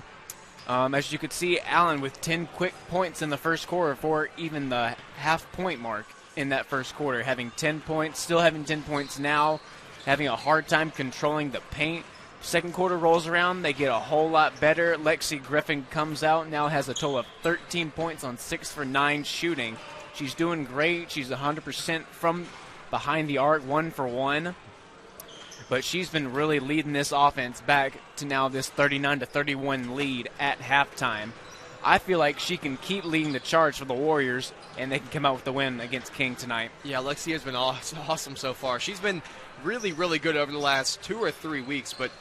As you could see, Allen with 10 quick points in the first quarter for even the half-point mark in that first quarter, having 10 points, still having 10 points now, having a hard time controlling the paint. Second quarter rolls around, they get a whole lot better. Lexi Griffin comes out, now has a total of 13 points on 6 for 9 shooting. She's doing great. She's 100% from behind the arc, 1 for 1. But she's been really leading this offense back to now this 39-31 lead at halftime. I feel like she can keep leading the charge for the Warriors, and they can come out with the win against King tonight. Yeah, Lexi has been awesome so far. She's been really, really good over the last 2 or 3 weeks, but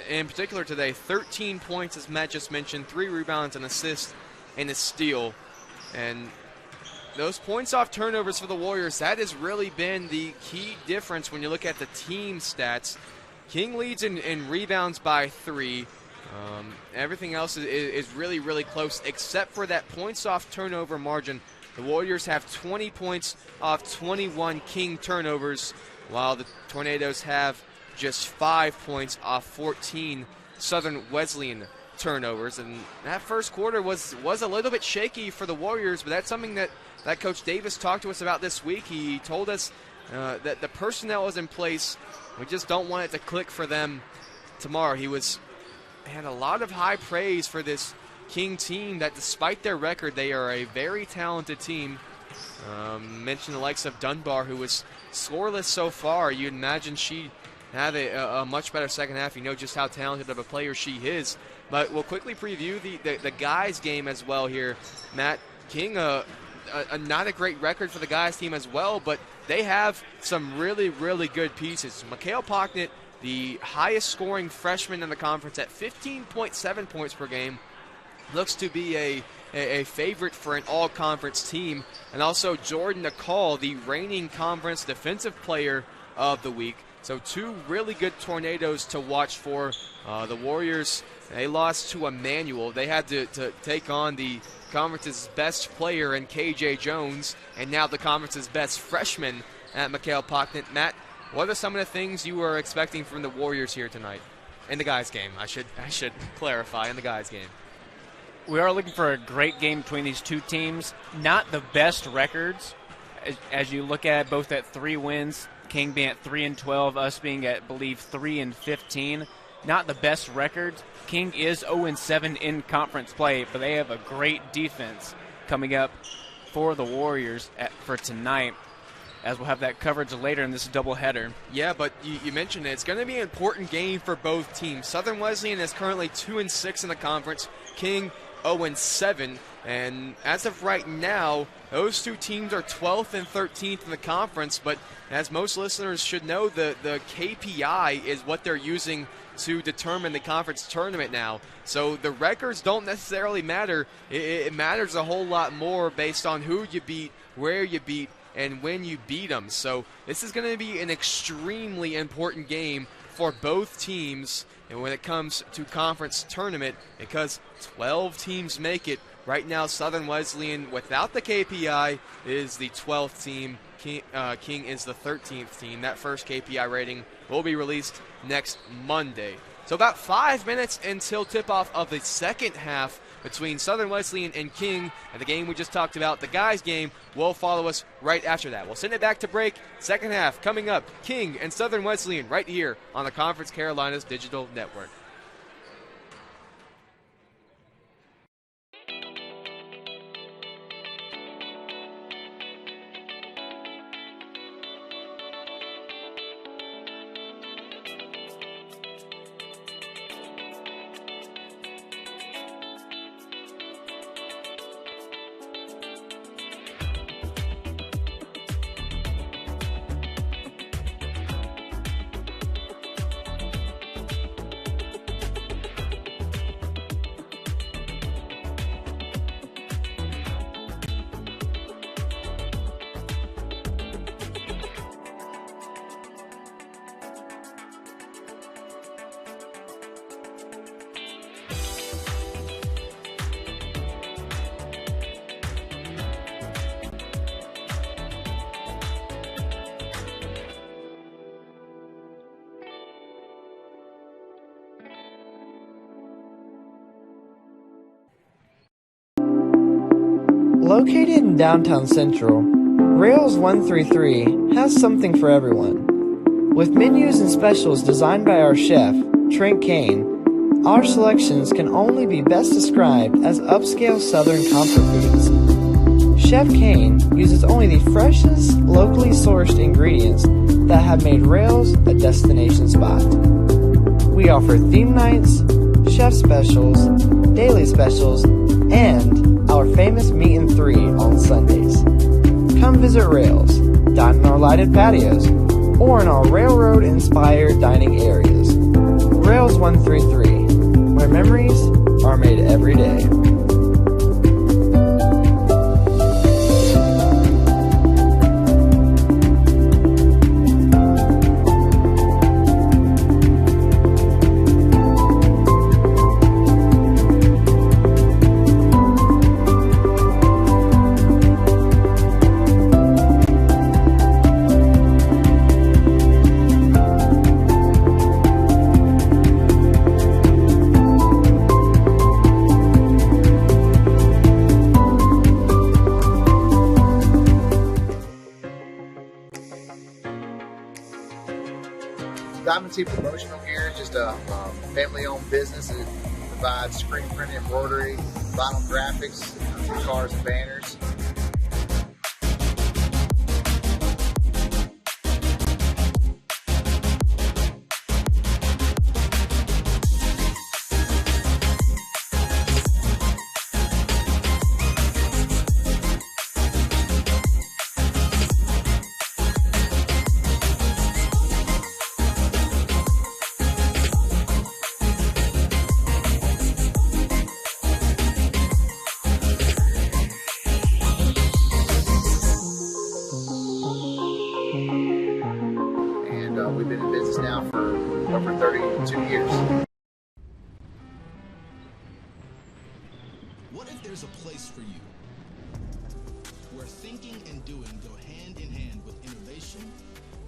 in particular today, 13 points, as Matt just mentioned, 3 rebounds, an assist, and a steal. And those points off turnovers for the Warriors, that has really been the key difference when you look at the team stats. King leads in rebounds by 3. Everything else is really, really close, except for that points off turnover margin. The Warriors have 20 points off 21 King turnovers, while the Tornadoes have just 5 points off 14 Southern Wesleyan turnovers. And that first quarter was a little bit shaky for the Warriors, but that's something that Coach Davis talked to us about this week. He told us that the personnel is in place. We just don't want it to click for them tomorrow. He had a lot of high praise for this King team, that despite their record, they are a very talented team. Mentioned the likes of Dunbar, who was scoreless so far. You'd imagine she'd have a much better second half. You know just how talented of a player she is. But we'll quickly preview the guys' game as well here. Matt, King, not a great record for the guys' team as well, but they have some really, really good pieces. Mikhail Pocknett, the highest scoring freshman in the conference at 15.7 points per game, looks to be a favorite for an all-conference team. And also Jordan Nicole, the reigning conference defensive player of the week. So 2 really good Tornadoes to watch for. The Warriors, they lost to Emmanuel. They had to take on the conference's best player in KJ Jones, and now the conference's best freshman at Mikhail Pocknett. Matt, what are some of the things you are expecting from the Warriors here tonight? In the guys' game, I should clarify, in the guys' game. We are looking for a great game between these two teams. Not the best records, as you look at both at 3 wins, King being at 3-12, us being at, I believe, 3-15. Not the best records. King is 0-7 in conference play, but they have a great defense coming up for the Warriors for tonight, as we'll have that coverage later in this doubleheader. Yeah, but you mentioned it. It's going to be an important game for both teams. Southern Wesleyan is currently 2-6 in the conference. King 0-7. And as of right now, those 2 teams are 12th and 13th in the conference. But as most listeners should know, the KPI is what they're using to determine the conference tournament now. So the records don't necessarily matter. It matters a whole lot more based on who you beat, where you beat, and when you beat them. So this is going to be an extremely important game for both teams, and when it comes to conference tournament, because 12 teams make it. Right now, Southern Wesleyan, without the KPI, is the 12th team. King is the 13th team. That first KPI rating will be released next Monday. So about 5 minutes until tip-off of the second half between Southern Wesleyan and King, and the game we just talked about, the guys' game, will follow us right after that. We'll send it back to break. Second half coming up, King and Southern Wesleyan right here on the Conference Carolinas Digital Network. Located in downtown Central, Rails 133 has something for everyone. With menus and specials designed by our chef, Trent Kane, our selections can only be best described as upscale Southern comfort foods. Chef Kane uses only the freshest, locally sourced ingredients that have made Rails a destination spot. We offer theme nights, chef specials, daily specials, and our famous Meat and 3 on Sundays. Come visit Rails, dine in our lighted patios, or in our railroad-inspired dining areas. Rails 133, where memories are made every day. Diamond T Promotional Gear is just a family-owned business that provides screen printing, embroidery, vinyl graphics, for cars and banners. We've been in business now for over 32 years. What if there's a place for you where thinking and doing go hand in hand with innovation,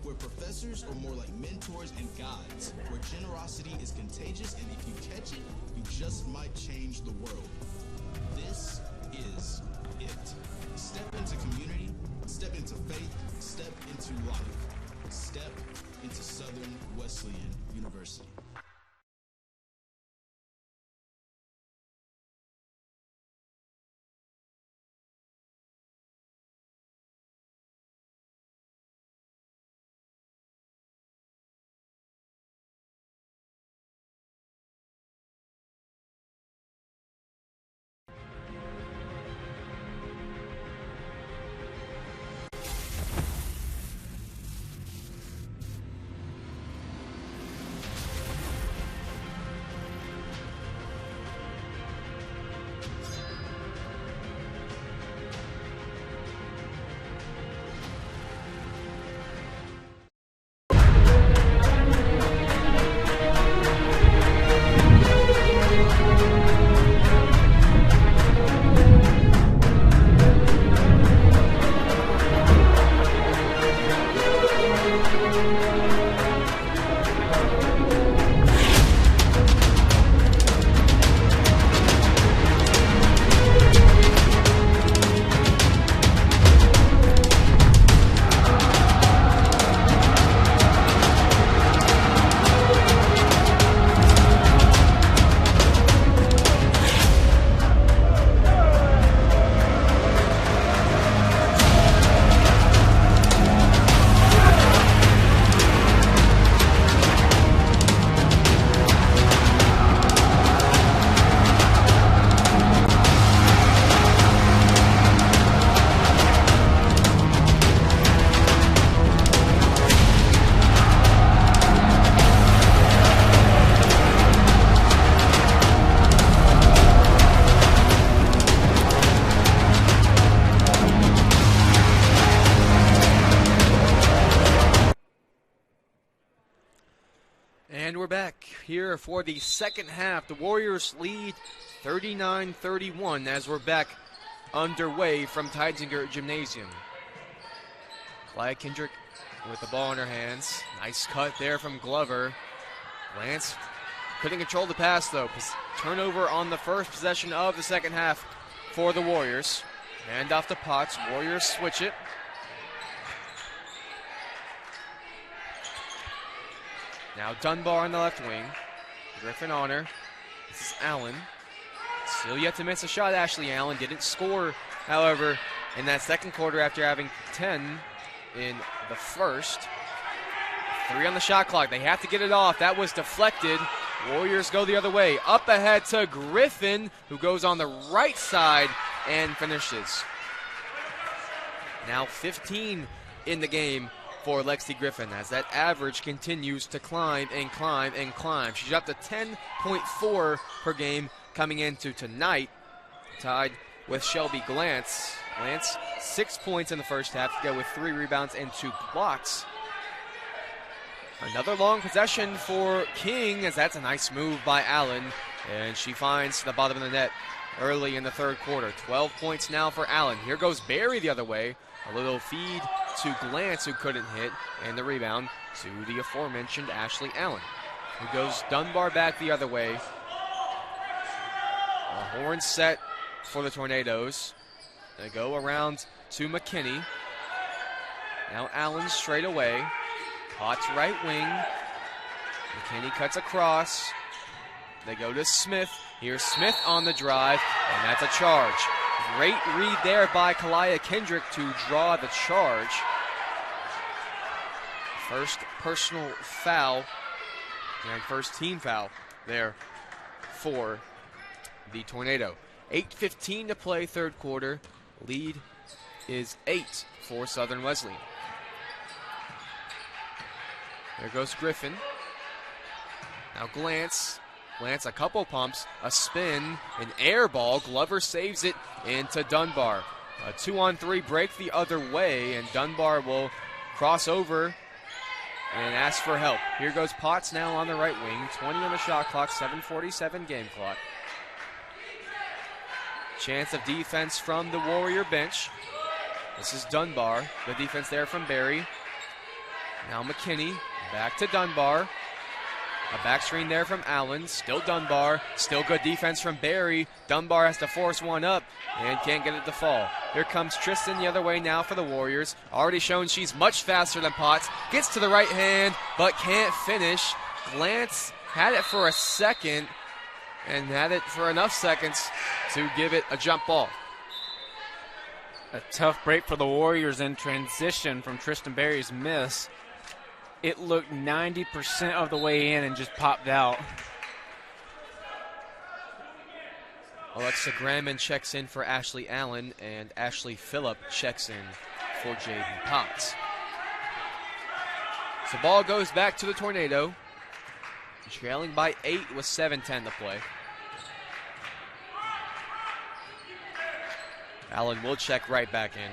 where professors are more like mentors and guides, where generosity is contagious, and if you catch it, you just might change the world? This is it. Step into community, step into faith, step into life. Step into Southern Wesleyan University. And we're back here for the second half. The Warriors lead 39-31 as we're back underway from Teizinger Gymnasium. Clyde Kendrick with the ball in her hands. Nice cut there from Glover. Lance couldn't control the pass, though. Turnover on the first possession of the second half for the Warriors. Hand off to Potts. Warriors switch it. Now Dunbar on the left wing. Griffin on her. This is Allen. Still yet to miss a shot. Ashley Allen didn't score, however, in that second quarter after having 10 in the first. 3 on the shot clock. They have to get it off. That was deflected. Warriors go the other way. Up ahead to Griffin, who goes on the right side and finishes. Now 15 in the game for Lexi Griffin as that average continues to climb and climb and climb. She's up to 10.4 per game coming into tonight, tied with Shelby Glantz. Glantz 6 points in the first half to go with 3 rebounds and 2 blocks. Another long possession for King, as that's a nice move by Allen, and she finds the bottom of the net early in the third quarter. 12 points now for Allen. Here goes Barry the other way. A little feed to Glantz, who couldn't hit, and the rebound to the aforementioned Ashley Allen, who goes Dunbar back the other way. A horn set for the Tornadoes. They go around to McKinney. Now Allen straight away. Potts right wing. McKinney cuts across. They go to Smith. Here's Smith on the drive, and that's a charge. Great read there by Kalia Kendrick to draw the charge. First personal foul and first team foul there for the Tornado. 8:15 to play third quarter. Lead is 8 for Southern Wesleyan. There goes Griffin. Now Glantz. Glantz, a couple pumps, a spin, an air ball. Glover saves it into Dunbar. A 2-on-3 break the other way, and Dunbar will cross over and ask for help. Here goes Potts now on the right wing. 20 on the shot clock, 7:47 game clock. Chance of defense from the Warrior bench. This is Dunbar. Good defense there from Barry. Now McKinney, back to Dunbar. A back screen there from Allen. Still Dunbar. Still good defense from Barry. Dunbar has to force one up and can't get it to fall. Here comes Tristan the other way now for the Warriors. Already shown she's much faster than Potts. Gets to the right hand, but can't finish. Glantz had it for a second and had it for enough seconds to give it a jump ball. A tough break for the Warriors in transition from Tristan Barry's miss. It looked 90% of the way in and just popped out. Alexa Gramman checks in for Ashley Allen, and Ashley Phillip checks in for Jaden Potts. So ball goes back to the Tornado. Trailing by 8 with 7:10 to play. Allen will check right back in.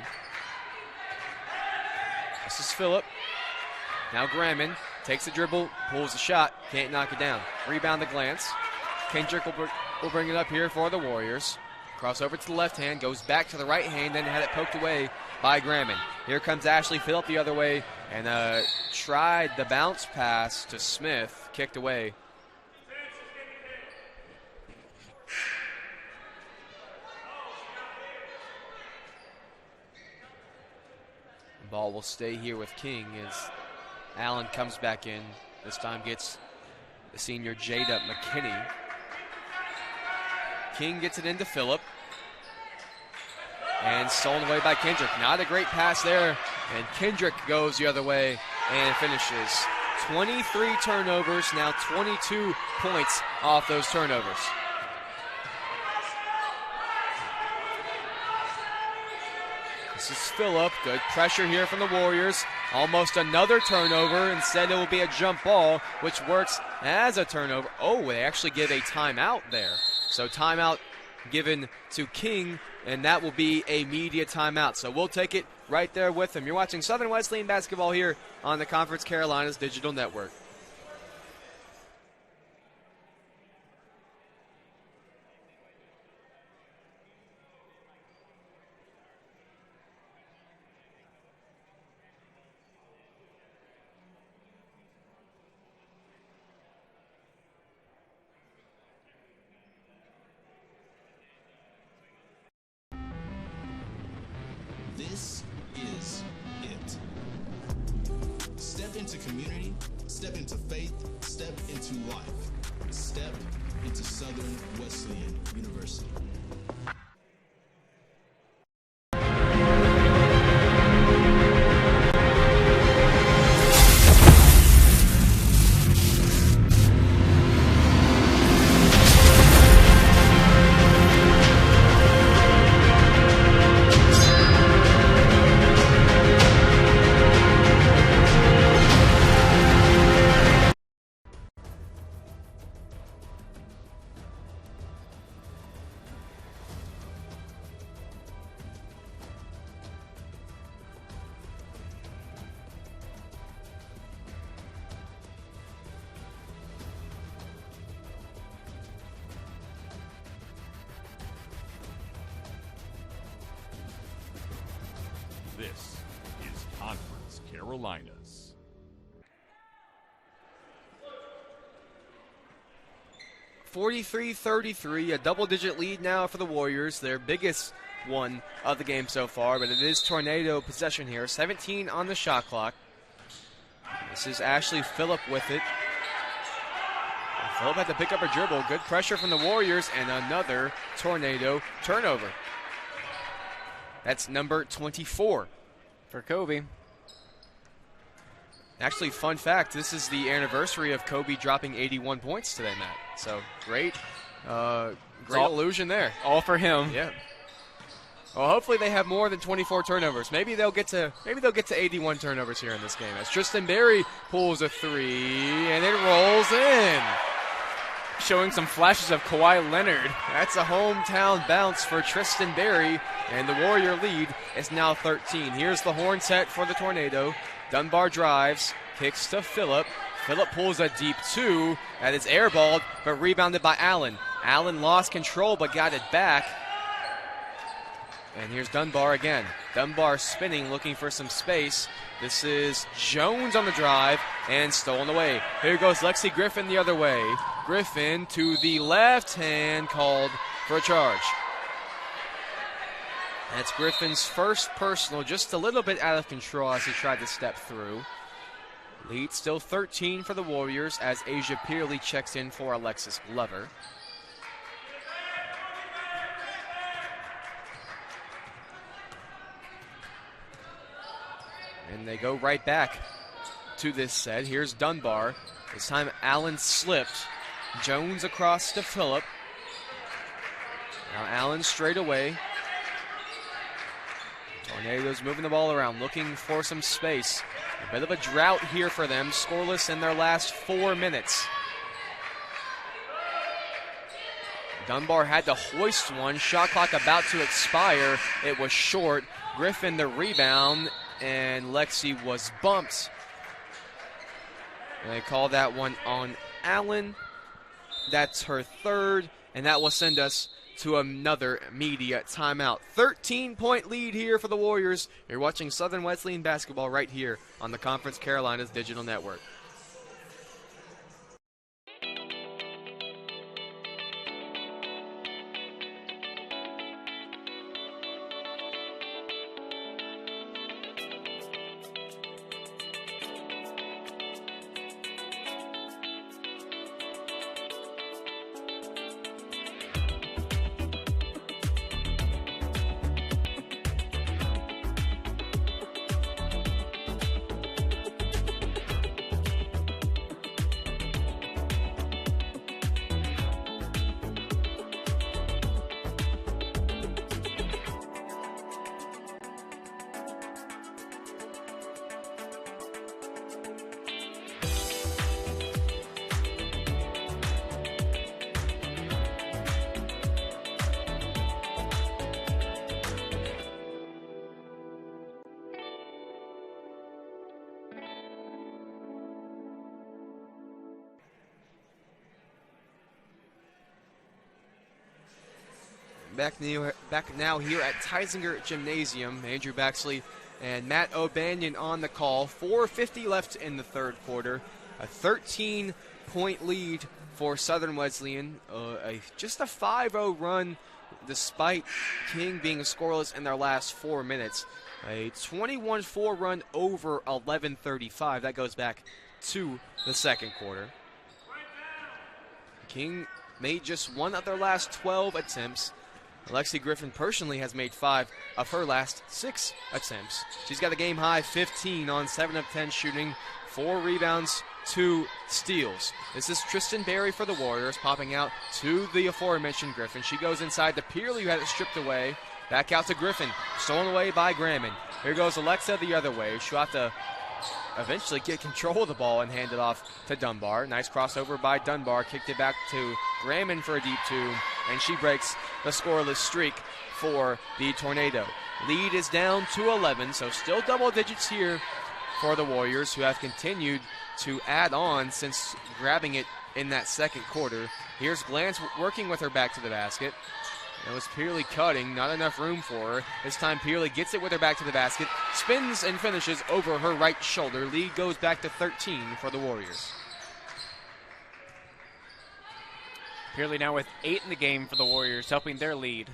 This is Phillip. Now Gramman takes the dribble, pulls the shot, can't knock it down. Rebound to Glantz. Kendrick will bring it up here for the Warriors. Cross over to the left hand, goes back to the right hand, then had it poked away by Gramman. Here comes Ashley Phillip the other way, and tried the bounce pass to Smith, kicked away. The ball will stay here with King as Allen comes back in. This time gets the senior Jada McKinney. King gets it into Phillip. And stolen away by Kendrick. Not a great pass there. And Kendrick goes the other way and finishes. 23 turnovers, now 22 points off those turnovers. This is Phillip. Good pressure here from the Warriors. Almost another turnover. Instead, it will be a jump ball, which works as a turnover. Oh, they actually give a timeout there. So timeout given to King, and that will be a media timeout. So we'll take it right there with him. You're watching Southern Wesleyan basketball here on the Conference Carolinas Digital Network. is it. Step into community, step into faith, step into life. Step into Southern Wesleyan University. This is Conference Carolinas. (43-33), a double-digit lead now for the Warriors, their biggest one of the game so far, but it is Tornado possession here. 17 on the shot clock. This is Ashley Phillip with it. Phillip had to pick up a dribble. Good pressure from the Warriors, and another Tornado turnover. That's number 24 for Kobe. Actually, fun fact, this is the anniversary of Kobe dropping 81 points today, Matt. So great illusion there. All for him. Yeah. Well, hopefully they have more than 24 turnovers. Maybe they'll get to 81 turnovers here in this game. As Tristan Berry pulls a three, and it rolls in. Showing some flashes of Kawhi Leonard. That's a hometown bounce for Tristan Berry, and the Warrior lead is now 13. Here's the horn set for the Tornado. Dunbar drives, kicks to Phillip. Phillip pulls a deep two, that is airballed, but rebounded by Allen. Allen lost control, but got it back. And here's Dunbar again. Dunbar spinning, looking for some space. This is Jones on the drive, and stolen away. Here goes Lexi Griffin the other way. Griffin to the left hand, called for a charge. That's Griffin's first personal, just a little bit out of control as he tried to step through. Lead still 13 for the Warriors as Asia Peerley checks in for Alexis Glover. And they go right back to this set. Here's Dunbar. This time Allen slipped. Jones across to Phillip. Now Allen straight away. Tornadoes moving the ball around, looking for some space. A bit of a drought here for them, scoreless in their last 4 minutes. Dunbar had to hoist one. Shot clock about to expire. It was short. Griffin the rebound, and Lexi was bumped. And they call that one on Allen. That's her third, and that will send us to another media timeout. 13-point lead here for the Warriors. You're watching Southern Wesleyan basketball right here on the Conference Carolinas Digital Network. Back now here at Teisinger Gymnasium. Andrew Baxley and Matt O'Banion on the call. 4:50 left in the third quarter. A 13-point lead for Southern Wesleyan. Just a 5-0 run despite King being scoreless in their last 4 minutes. A 21-4 run over 11:35. That goes back to the second quarter. King made just one of their last 12 attempts. Alexi Griffin personally has made 5 of her last 6 attempts. She's got a game-high 15 on 7 of 10 shooting, 4 rebounds, 2 steals. This is Tristan Berry for the Warriors, popping out to the aforementioned Griffin. She goes inside to Peerley, who had it stripped away. Back out to Griffin, stolen away by Graman. Here goes Alexa the other way. She'll have to eventually get control of the ball and hand it off to Dunbar. Nice crossover by Dunbar. Kicked it back to Graman for a deep 2, and she breaks the scoreless streak for the Tornado. Lead is down to 11, so still double digits here for the Warriors, who have continued to add on since grabbing it in that second quarter. Here's Glantz working with her back to the basket. That was Peerley cutting, not enough room for her. This time Peerley gets it with her back to the basket, spins and finishes over her right shoulder. Lead goes back to 13 for the Warriors. Peerley now with 8 in the game for the Warriors, helping their lead.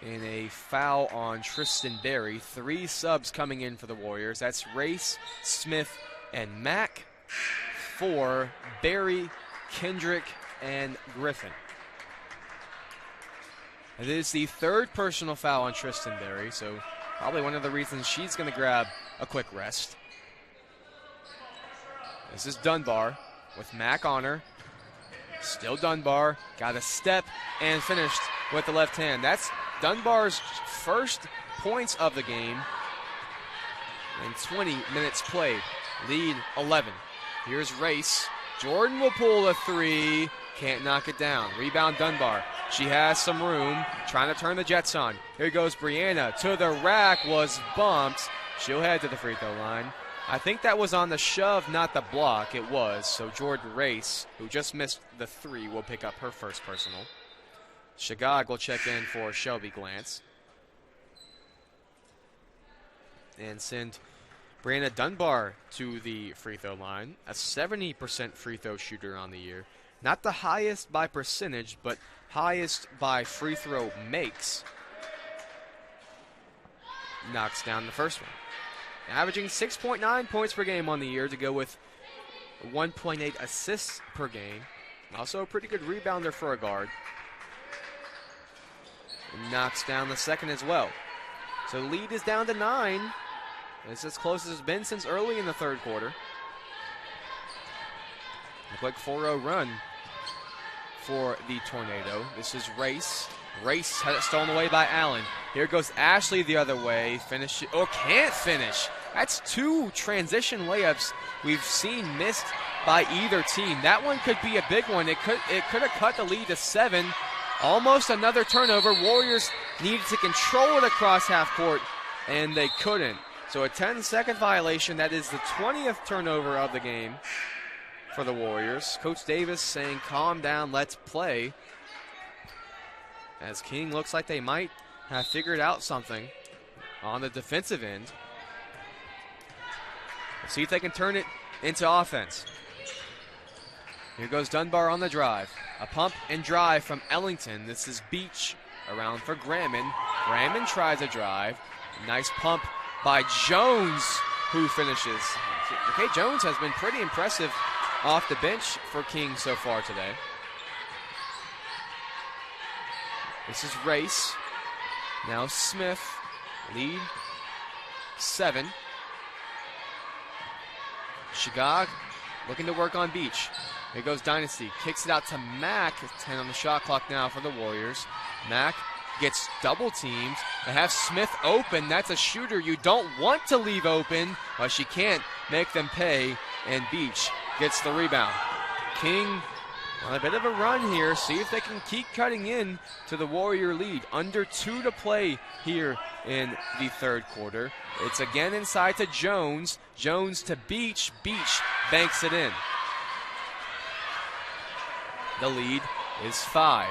And a foul on Tristan Berry. 3 subs coming in for the Warriors. That's Race, Smith, and Mack for Berry, Kendrick, and Griffin. It is the 3rd personal foul on Tristan Berry, so probably one of the reasons she's going to grab a quick rest. This is Dunbar with Mack on her. Still Dunbar. Got a step and finished with the left hand. That's Dunbar's first points of the game in 20 minutes played. Lead 11. Here's Race. Jordan will pull a 3. Can't knock it down. Rebound Dunbar. She has some room. Trying to turn the Jets on. Here goes Brianna to the rack. Was bumped. She'll head to the free throw line. I think that was on the shove, not the block. It was. So Jordan Race, who just missed the 3, will pick up her first personal. Shagag will check in for Shelby Glantz. And send Brianna Dunbar to the free throw line. A 70% free throw shooter on the year. Not the highest by percentage, but highest by free throw makes. Knocks down the first one. Averaging 6.9 points per game on the year to go with 1.8 assists per game. Also a pretty good rebounder for a guard. Knocks down the second as well. So the lead is down to 9. It's as close as it's been since early in the third quarter. A quick 4-0 run for the Tornado. This is Race. Race had it stolen away by Allen. Here goes Ashley the other way. Finish it. Oh, can't finish. That's 2 transition layups we've seen missed by either team. That one could be a big one. It could have cut the lead to 7. Almost another turnover. Warriors needed to control it across half court, and they couldn't. So a 10-second violation. That is the 20th turnover of the game for the Warriors. Coach Davis saying, calm down, let's play. As King looks like they might have figured out something on the defensive end. Let's see if they can turn it into offense. Here goes Dunbar on the drive. A pump and drive from Ellington. This is Beach around for Graman. Graman tries a drive. Nice pump by Jones, who finishes. Okay, Jones has been pretty impressive off the bench for King so far today. This is Race. Now Smith. Lead 7. Shagag looking to work on Beach. Here goes Dynasty. Kicks it out to Mack. 10 on the shot clock now for the Warriors. Mack gets double teamed. They have Smith open. That's a shooter you don't want to leave open, but she can't make them pay, and Beach gets the rebound. King on a bit of a run here. See if they can keep cutting in to the Warrior lead. Under 2 to play here in the third quarter. It's again inside to Jones. Jones to Beach. Beach banks it in. The lead is 5.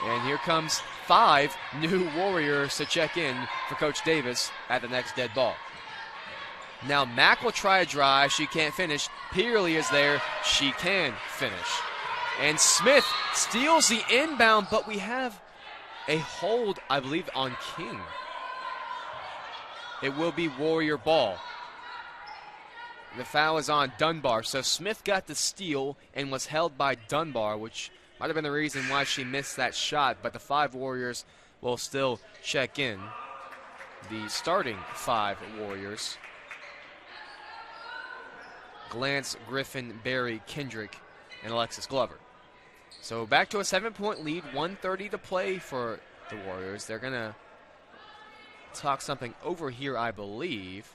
And here comes 5 new Warriors to check in for Coach Davis at the next dead ball. Now Mack will try a drive. She can't finish. Peerley is there. She can finish. And Smith steals the inbound, but we have a hold, I believe, on King. it will be Warrior ball. The foul is on Dunbar, so Smith got the steal and was held by Dunbar, which might have been the reason why she missed that shot, but the 5 Warriors will still check in. The starting 5 Warriors: Glantz, Griffin, Barry, Kendrick, and Alexis Glover. So back to a 7-point lead, 1:30 to play for the Warriors. They're going to talk something over here, I believe.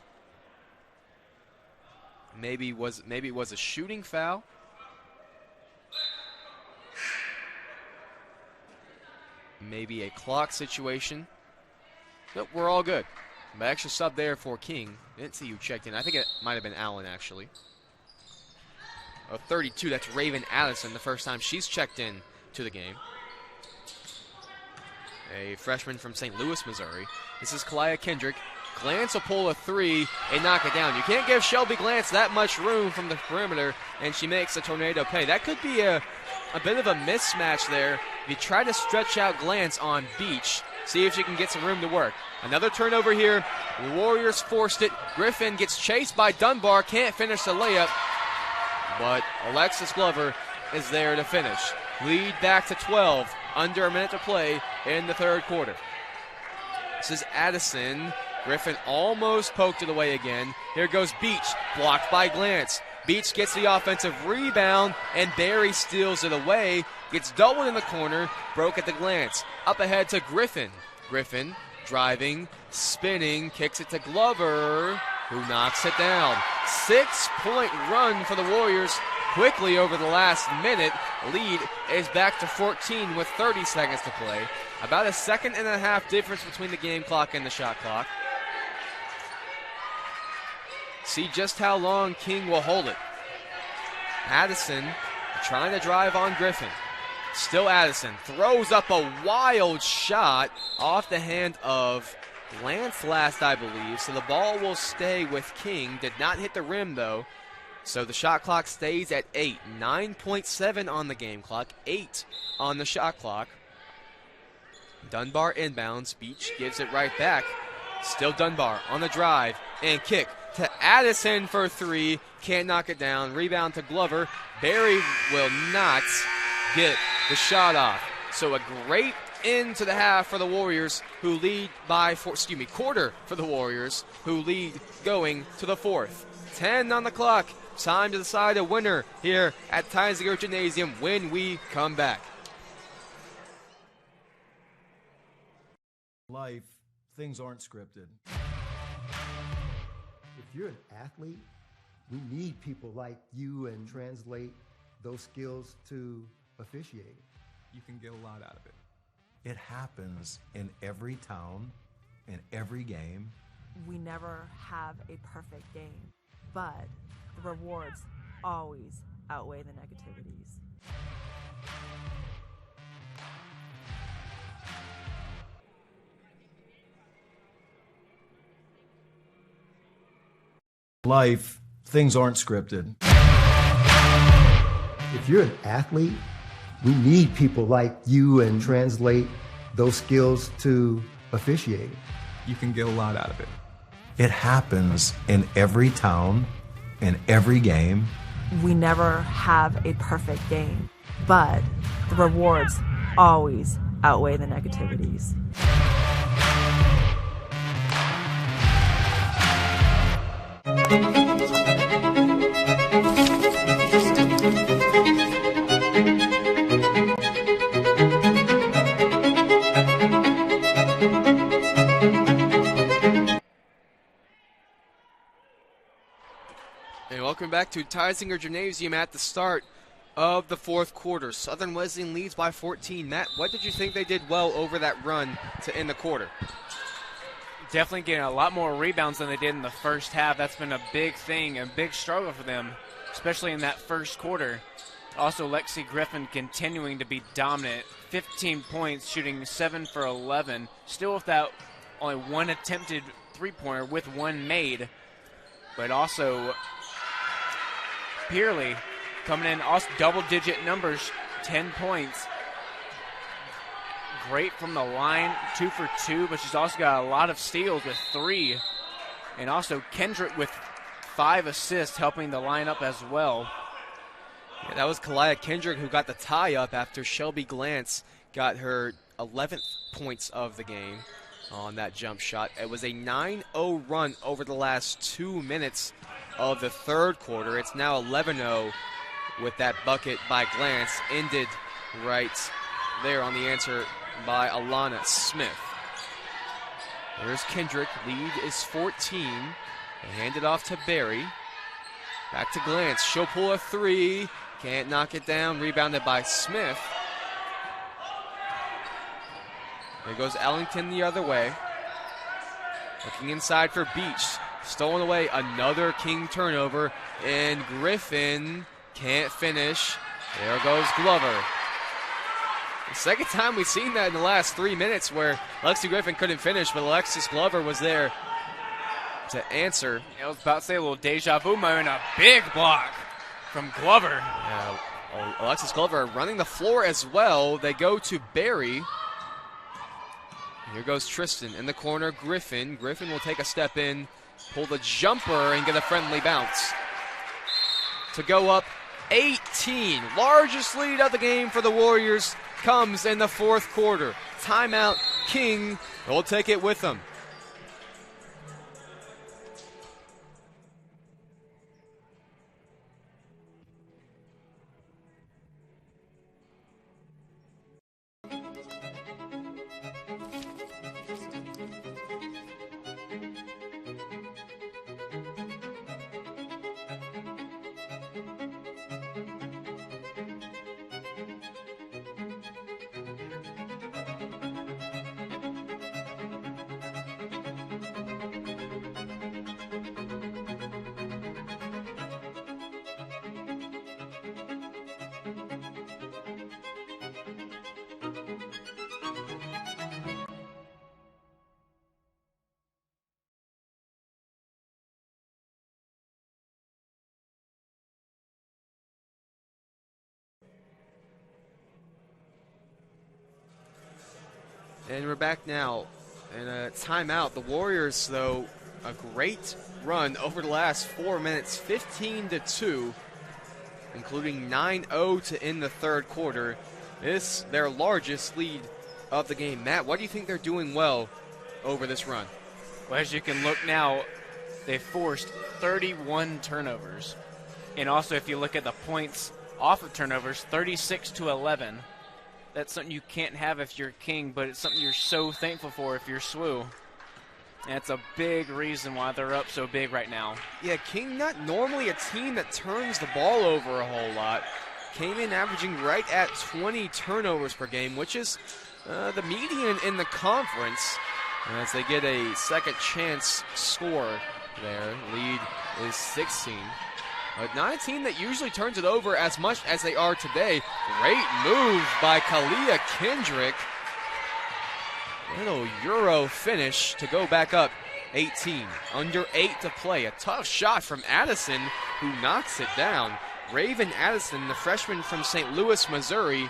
Maybe it was a shooting foul. Maybe a clock situation. Nope, we're all good. But extra sub there for King. Didn't see who checked in. I think it might have been Allen, actually. Oh, 32, that's Raven Addison, the first time she's checked in to the game. A freshman from St. Louis, Missouri. This is Kalia Kendrick. Glantz will pull a 3 and knock it down. You can't give Shelby Glantz that much room from the perimeter, and she makes a tornado pay. That could be a bit of a mismatch there. If you try to stretch out Glantz on Beach, see if she can get some room to work. Another turnover here. The Warriors forced it. Griffin gets chased by Dunbar, can't finish the layup, but Alexis Glover is there to finish. Lead back to 12, under a minute to play in the third quarter. This is Addison. Griffin almost poked it away again. Here goes Beach, blocked by Glantz. Beach gets the offensive rebound, and Barry steals it away. Gets doubled in the corner, broke at the Glantz. Up ahead to Griffin. Griffin driving, spinning, kicks it to Glover, who knocks it down. 6-point run for the Warriors quickly over the last minute. Lead is back to 14 with 30 seconds to play. About a 1.5 seconds difference between the game clock and the shot clock. See just how long King will hold it. Addison trying to drive on Griffin. Still Addison throws up a wild shot off the hand of Glantz last, I believe. So the ball will stay with King. Did not hit the rim, though. So the shot clock stays at 8. 9.7 on the game clock. 8 on the shot clock. Dunbar inbounds. Beach gives it right back. Still Dunbar on the drive and kick to Addison for 3. Can't knock it down. Rebound to Glover. Barry will not get the shot off. So a great end to the half for the Warriors, who lead by quarter for the Warriors, who lead going to the fourth. 10 on the clock. Time to decide a winner here at Theisinger Gymnasium when we come back. Life, things aren't scripted. If you're an athlete, we need people like you and translate those skills to officiating. You can get a lot out of it. It happens in every town, in every game. We never have a perfect game, but the rewards always outweigh the negativities. Life, things aren't scripted. If you're an athlete, we need people like you and translate those skills to officiating. You can get a lot out of it. It happens in every town, in every game. We never have a perfect game, but the rewards always outweigh the negativities. And welcome back to Theisinger Gymnasium at the start of the fourth quarter. Southern Wesleyan leads by 14. Matt, what did you think they did well over that run to end the quarter? Definitely getting a lot more rebounds than they did in the first half. That's been a big thing, a big struggle for them, especially in that first quarter. Also, Lexi Griffin continuing to be dominant. 15 points, shooting 7 for 11. Still without only one attempted three-pointer with one made. But also, Peerley coming in, also double-digit numbers, 10 points. Great from the line, 2 for 2, but she's also got a lot of steals with 3 And also Kendrick with 5 assists helping the lineup as well. Yeah, that was Kalia Kendrick who got the tie up after Shelby Glantz got her 11th points of the game on that jump shot. It was a 9-0 run over the last 2 minutes of the third quarter. It's now 11-0 with that bucket by Glantz. Ended right there on the answer by Alana Smith. There's Kendrick. Lead is 14. They hand it off to Barry. Back to Glantz. She'll pull a 3. Can't knock it down. Rebounded by Smith. There goes Ellington the other way. Looking inside for Beach. Stolen away. Another King turnover. And Griffin can't finish. There goes Glover. The second time we've seen that in the last 3 minutes where Lexi Griffin couldn't finish, but Alexis Glover was there to answer. I was about to say a little deja vu moment, a big block from Glover. Yeah, Alexis Glover running the floor as well. They go to Barry. Here goes Tristan in the corner. Griffin. Griffin will take a step in, pull the jumper, and get a friendly bounce to go up 18. Largest lead of the game for the Warriors comes in the fourth quarter. Timeout. King will take it with them. And we're back now in a timeout. The Warriors, though, a great run over the last 4 minutes, 15-2, including 9-0 to end the third quarter. This their largest lead of the game. Matt, what do you think they're doing well over this run? Well, as you can look now, they forced 31 turnovers. And also, if you look at the points off of turnovers, 36-11. That's something you can't have if you're King, but it's something you're so thankful for if you're SWU. And it's a big reason why they're up so big right now. Yeah, King not normally a team that turns the ball over a whole lot. Came in averaging right at 20 turnovers per game, which is the median in the conference. As they get a second chance score there. Lead is 16. But not a team that usually turns it over as much as they are today. Great move by Kalia Kendrick. Little Euro finish to go back up 18. Under 8 to play. A tough shot from Addison, who knocks it down. Raven Addison, the freshman from St. Louis, Missouri.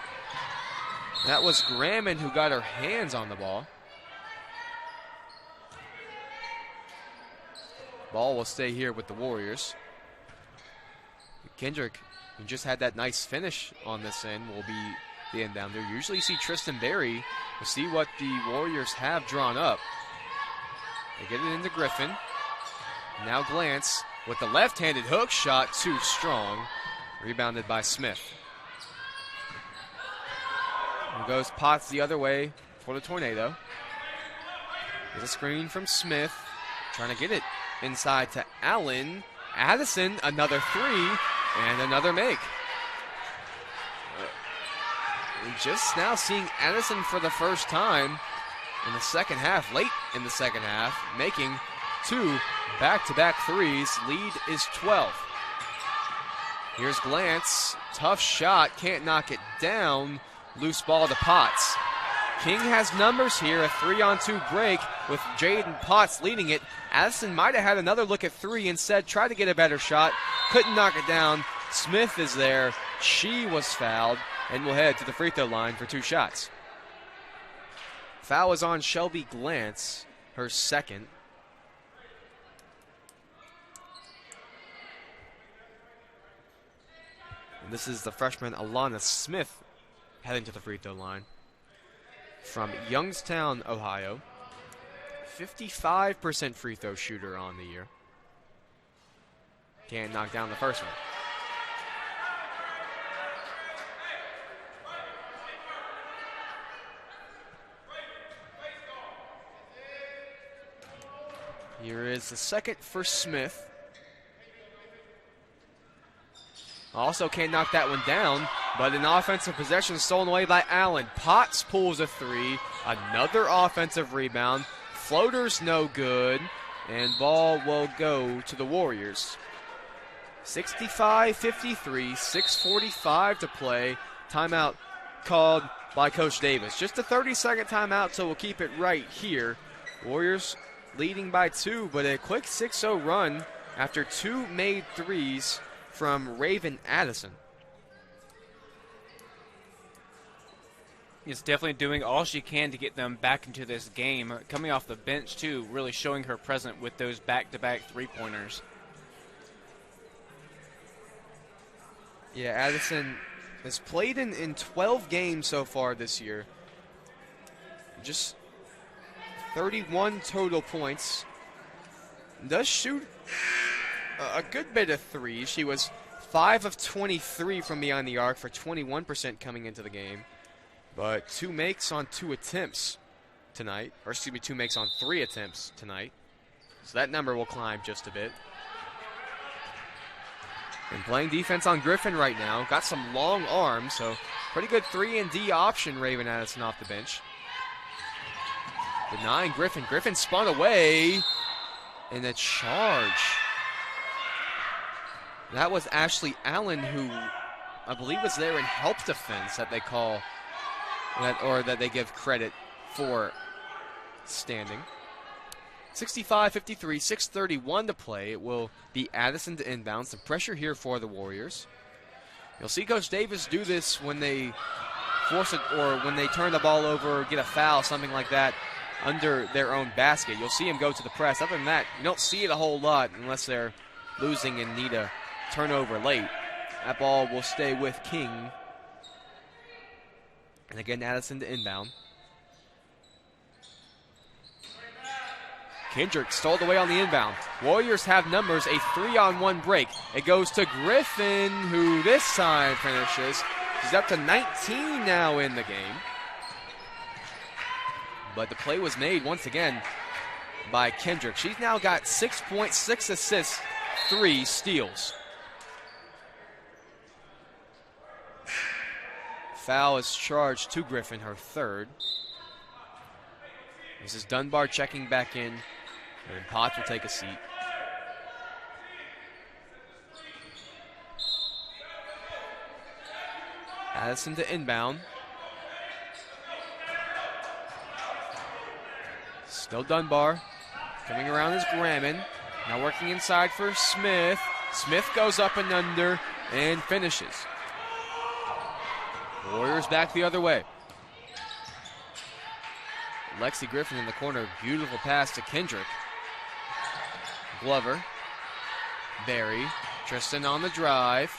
That was Gramman who got her hands on the ball. Ball will stay here with the Warriors. Kendrick, who just had that nice finish on this end, will be the end down there. Usually you see Tristan Berry. We'll see what the Warriors have drawn up. They get it into Griffin. Now Glantz with the left-handed hook shot, too strong. Rebounded by Smith. And goes Potts the other way for the Tornado. There's a screen from Smith. Trying to get it inside to Allen. Addison, another 3. And another make. Just now seeing Addison for the first time in the second half, late in the second half, making 2 back-to-back threes. Lead is 12. Here's Glantz. Tough shot. Can't knock it down. Loose ball to Potts. King has numbers here. A 3-on-2 break with Jaden Potts leading it. Addison might have had another look at 3 instead. Tried to get a better shot. Couldn't knock it down. Smith is there. She was fouled and will head to the free throw line for 2 shots. Foul is on Shelby Glantz, her second. And this is the freshman Alana Smith heading to the free throw line from Youngstown, Ohio. 55% free throw shooter on the year. Can't knock down the first one. Here is the second for Smith. Also can't knock that one down, but an offensive possession stolen away by Allen. Potts pulls a three, another offensive rebound. Floater's no good, and ball will go to the Warriors. 65-53, 6:45 to play. Timeout called by Coach Davis. Just a 30-second timeout, so we'll keep it right here. Warriors leading by 2, but a quick 6-0 run after 2 made threes from Raven Addison. Is definitely doing all she can to get them back into this game. Coming off the bench, too, really showing her presence with those back-to-back three-pointers. Yeah, Addison has played in 12 games so far this year. Just 31 total points. Does shoot a good bit of threes. She was 5 of 23 from beyond the arc for 21% coming into the game. But 2 makes on 2 attempts tonight. Or excuse me, 2 makes on 3 attempts tonight. So that number will climb just a bit. And playing defense on Griffin right now. Got some long arms, so pretty good 3-and-D option, Raven Addison off the bench. Denying Griffin. Griffin spun away. And a charge. That was Ashley Allen, who I believe was there in help defense that they call, that they give credit for standing. 65-53, 6:31 to play. It will be Addison to inbound. Some pressure here for the Warriors. You'll see Coach Davis do this when they force it, or when they turn the ball over, get a foul, something like that, under their own basket. You'll see him go to the press. Other than that, you don't see it a whole lot unless they're losing and need a turnover late. That ball will stay with King. And again, Addison to inbound. Kendrick stole away on the inbound. Warriors have numbers, a 3-on-1 break. It goes to Griffin, who this time finishes. She's up to 19 now in the game. But the play was made once again by Kendrick. She's now got 6 points, 6 assists, 3 steals. Foul is charged to Griffin, her third. This is Dunbar checking back in, and Potts will take a seat. Addison to inbound. Still Dunbar. Coming around is Graham. Now working inside for Smith. Smith goes up and under and finishes. Warriors back the other way. Lexi Griffin in the corner. Beautiful pass to Kendrick. Glover. Barry. Tristan on the drive.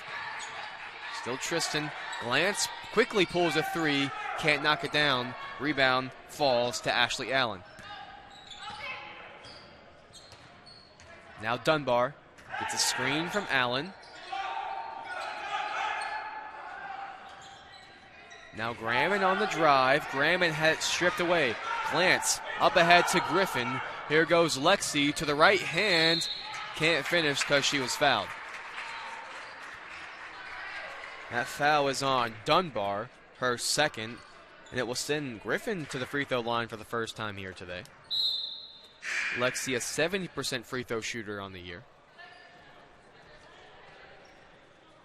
Still Tristan. Glance. Quickly pulls a 3. Can't knock it down. Rebound falls to Ashley Allen. Now Dunbar gets a screen from Allen. Now Graham on the drive. Graham had it stripped away. Glance up ahead to Griffin. Here goes Lexi to the right hand. Can't finish because she was fouled. That foul is on Dunbar, her second, and it will send Griffin to the free throw line for the first time here today. Lexi, a 70% free throw shooter on the year.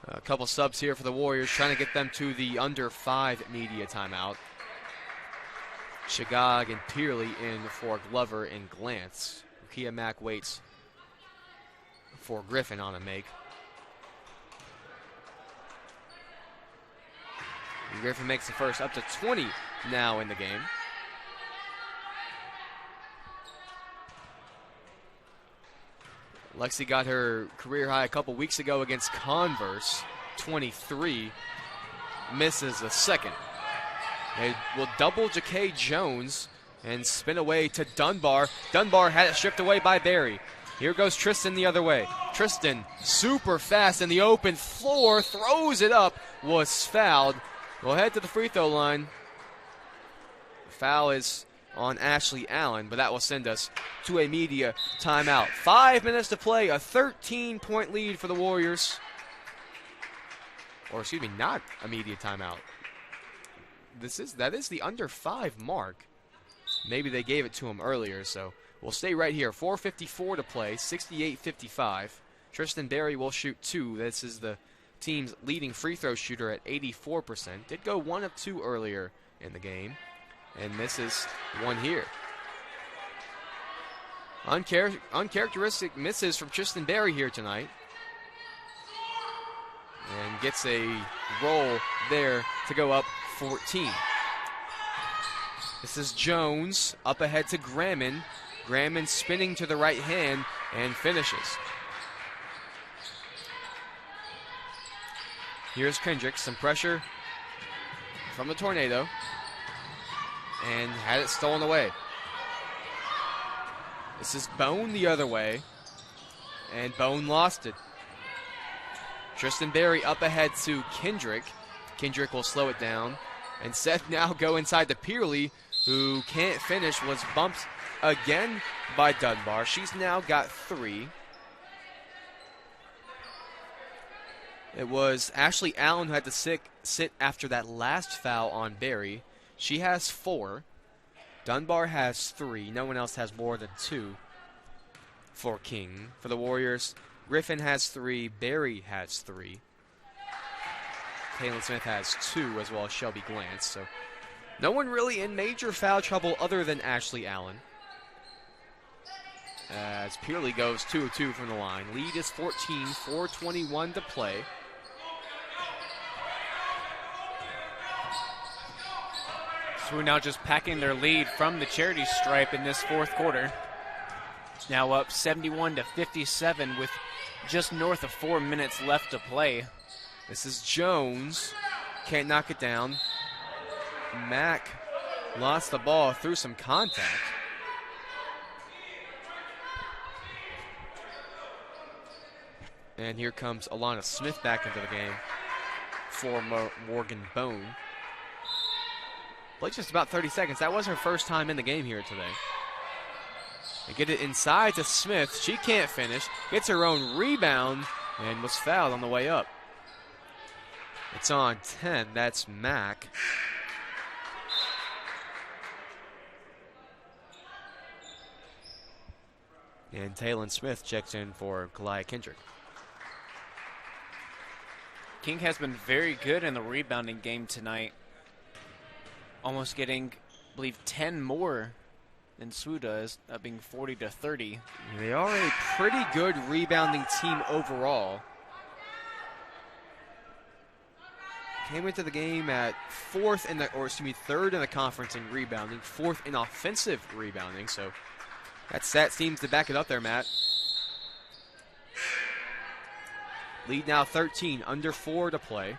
A couple subs here for the Warriors, trying to get them to the under 5 media timeout. Shagag and Peerley in for Glover and Glance. Kia Mack waits for Griffin on a make. And Griffin makes the first, up to 20 now in the game. Lexi got her career high a couple weeks ago against Converse. 23. Misses a second. They will double Ja'Kay Jones and spin away to Dunbar. Dunbar had it stripped away by Barry. Here goes Tristan the other way. Tristan, super fast in the open floor, throws it up, was fouled. We'll head to the free throw line. Foul is on Ashley Allen, but that will send us to a media timeout. 5 minutes to play, a 13-point lead for the Warriors. Or excuse me, not a media timeout. That is the under 5 mark. Maybe they gave it to him earlier, so we'll stay right here. 4:54 to play, 68-55. Tristan Berry will shoot 2. This is the team's leading free throw shooter at 84%. Did go 1 of 2 earlier in the game, and misses 1 here. Uncharacteristic misses from Tristan Berry here tonight. And gets a roll there to go up 14. This is Jones up ahead to Gramman. Gramman spinning to the right hand and finishes. Here's Kendrick, some pressure from the Tornado, and had it stolen away. This is Bone the other way, and Bone lost it. Tristan Berry up ahead to Kendrick. Kendrick will slow it down. And Seth now go inside to Peerley, who can't finish, was bumped again by Dunbar. She's now got 3. It was Ashley Allen who had to sit after that last foul on Berry. She has 4. Dunbar has 3. No one else has more than 2 for King. For the Warriors, Griffin has 3. Berry has 3. Taylor Smith has 2, as well as Shelby Glantz. So no one really in major foul trouble other than Ashley Allen. As Peerley goes 2 of 2 from the line. Lead is 14, 4:21 to play. So we're now just packing their lead from the charity stripe in this fourth quarter. Now up 71-57 with just north of 4 minutes left to play. This is Jones. Can't knock it down. Mack lost the ball through some contact. And here comes Alana Smith back into the game for Morgan Bone. Played just about 30 seconds. That was her first time in the game here today. They get it inside to Smith. She can't finish. Gets her own rebound and was fouled on the way up. It's on 10. That's Mack. And Taylon Smith checks in for Kalia Kendrick. King has been very good in the rebounding game tonight. Almost getting, I believe, 10 more than SWU does, being 40-30. They are a pretty good rebounding team overall. Came into the game at third in the conference in rebounding, 4th in offensive rebounding. So that stat seems to back it up there, Matt. Lead now 13, under 4 to play.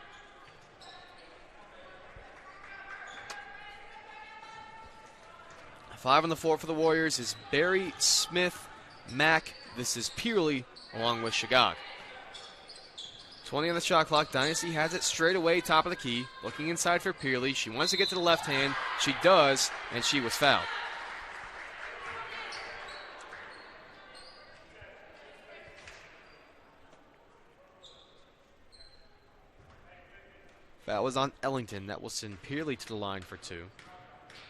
Five on the floor for the Warriors is Berry, Smith, Mack. This is Peerley, along with Shagag. 20 on the shot clock. Dynasty has it straight away, top of the key. Looking inside for Peerley. She wants to get to the left hand. She does, and she was fouled. Foul was on Ellington. That will send Peerley to the line for 2.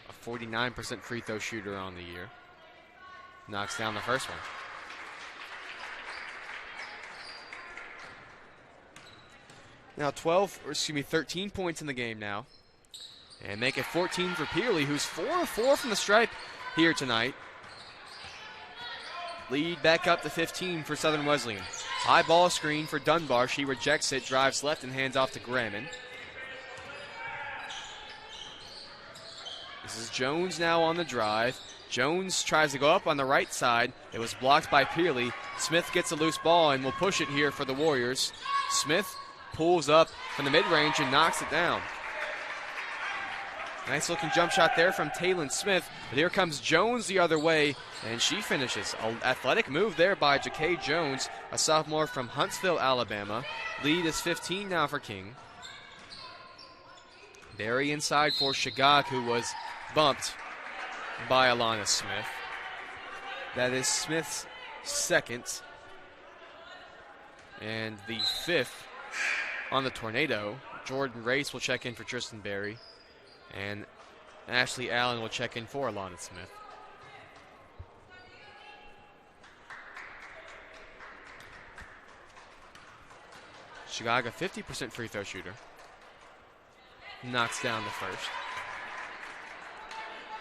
A 49% free throw shooter on the year. Knocks down the first one. Now 13 points in the game now. And make it 14 for Peerley, who's 4 of 4 from the stripe here tonight. Lead back up to 15 for Southern Wesleyan. High ball screen for Dunbar. She rejects it, drives left, and hands off to Gramman. This is Jones now on the drive. Jones tries to go up on the right side. It was blocked by Peerley. Smith gets a loose ball and will push it here for the Warriors. Smith pulls up from the mid-range and knocks it down. Nice looking jump shot there from Taylon Smith, but here comes Jones the other way, and she finishes. An athletic move there by Ja'Kay Jones, a sophomore from Huntsville, Alabama. Lead is 15 now for King. Very inside for Shagag, who was bumped by Alana Smith. That is Smith's second, and the fifth on the Tornado. Jordan Race will check in for Tristan Berry. And Ashley Allen will check in for Alana Smith. Chicago, 50% free throw shooter. Knocks down the first.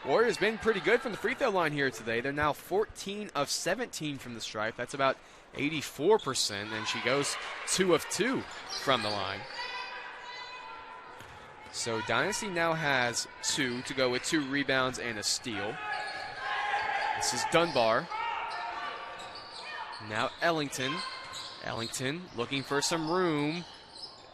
Warriors been pretty good from the free throw line here today. They're now 14 of 17 from the stripe. That's about 84%, and she goes 2 of 2 from the line. So Dynasty now has 2 to go with 2 rebounds and a steal. This is Dunbar. Now Ellington. Ellington looking for some room.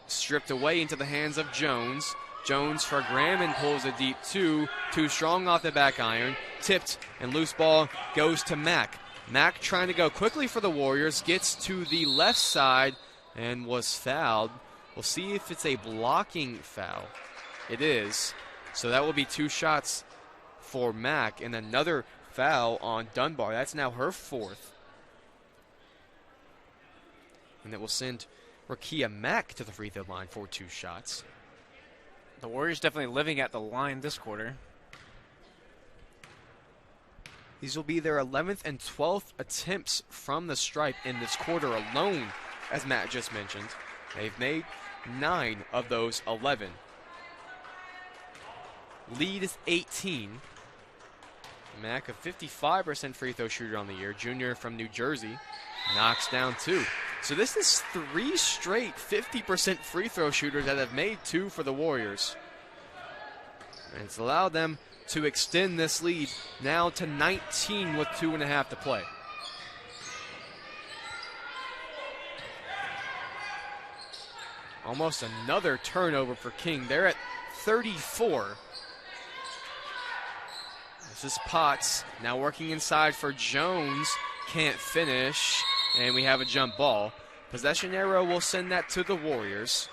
Stripped away into the hands of Jones. Jones for Graham and pulls a deep 2. Too strong off the back iron. Tipped and loose ball goes to Mack. Mack trying to go quickly for the Warriors. Gets to the left side and was fouled. We'll see if it's a blocking foul. It is. So that will be 2 shots for Mack and another foul on Dunbar. That's now her 4th. And that will send Rakia Mack to the free throw line for 2 shots. The Warriors definitely living at the line this quarter. These will be their 11th and 12th attempts from the stripe in this quarter alone, as Matt just mentioned. They've made 9 of those 11. Lead is 18. Mack, a 55% free throw shooter on the year, junior from New Jersey, knocks down 2. So this is 3 straight 50% free throw shooters that have made 2 for the Warriors. And it's allowed them to extend this lead now to 19 with 2.5 to play. Almost another turnover for King. They're at 34. This is Potts now working inside for Jones. Can't finish, and we have a jump ball. Possession arrow will send that to the Warriors.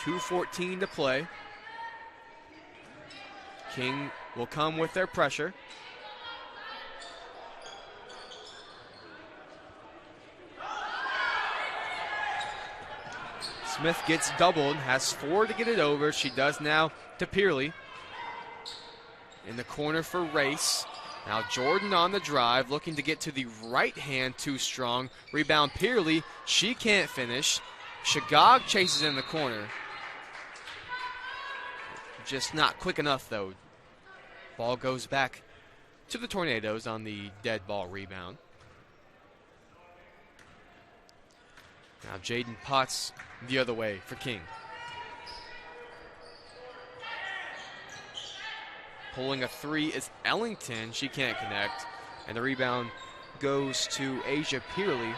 2:14 to play. King will come with their pressure. Smith gets doubled, has 4 to get it over. She does now to Pearley. In the corner for Race. Now Jordan on the drive, looking to get to the right hand, too strong. Rebound Pearley, she can't finish. Shagag chases in the corner. Just not quick enough though. Ball goes back to the Tornadoes on the dead ball rebound. Now Jaden Potts the other way for King. Pulling a 3 is Ellington. She can't connect. And the rebound goes to Asia Pearley.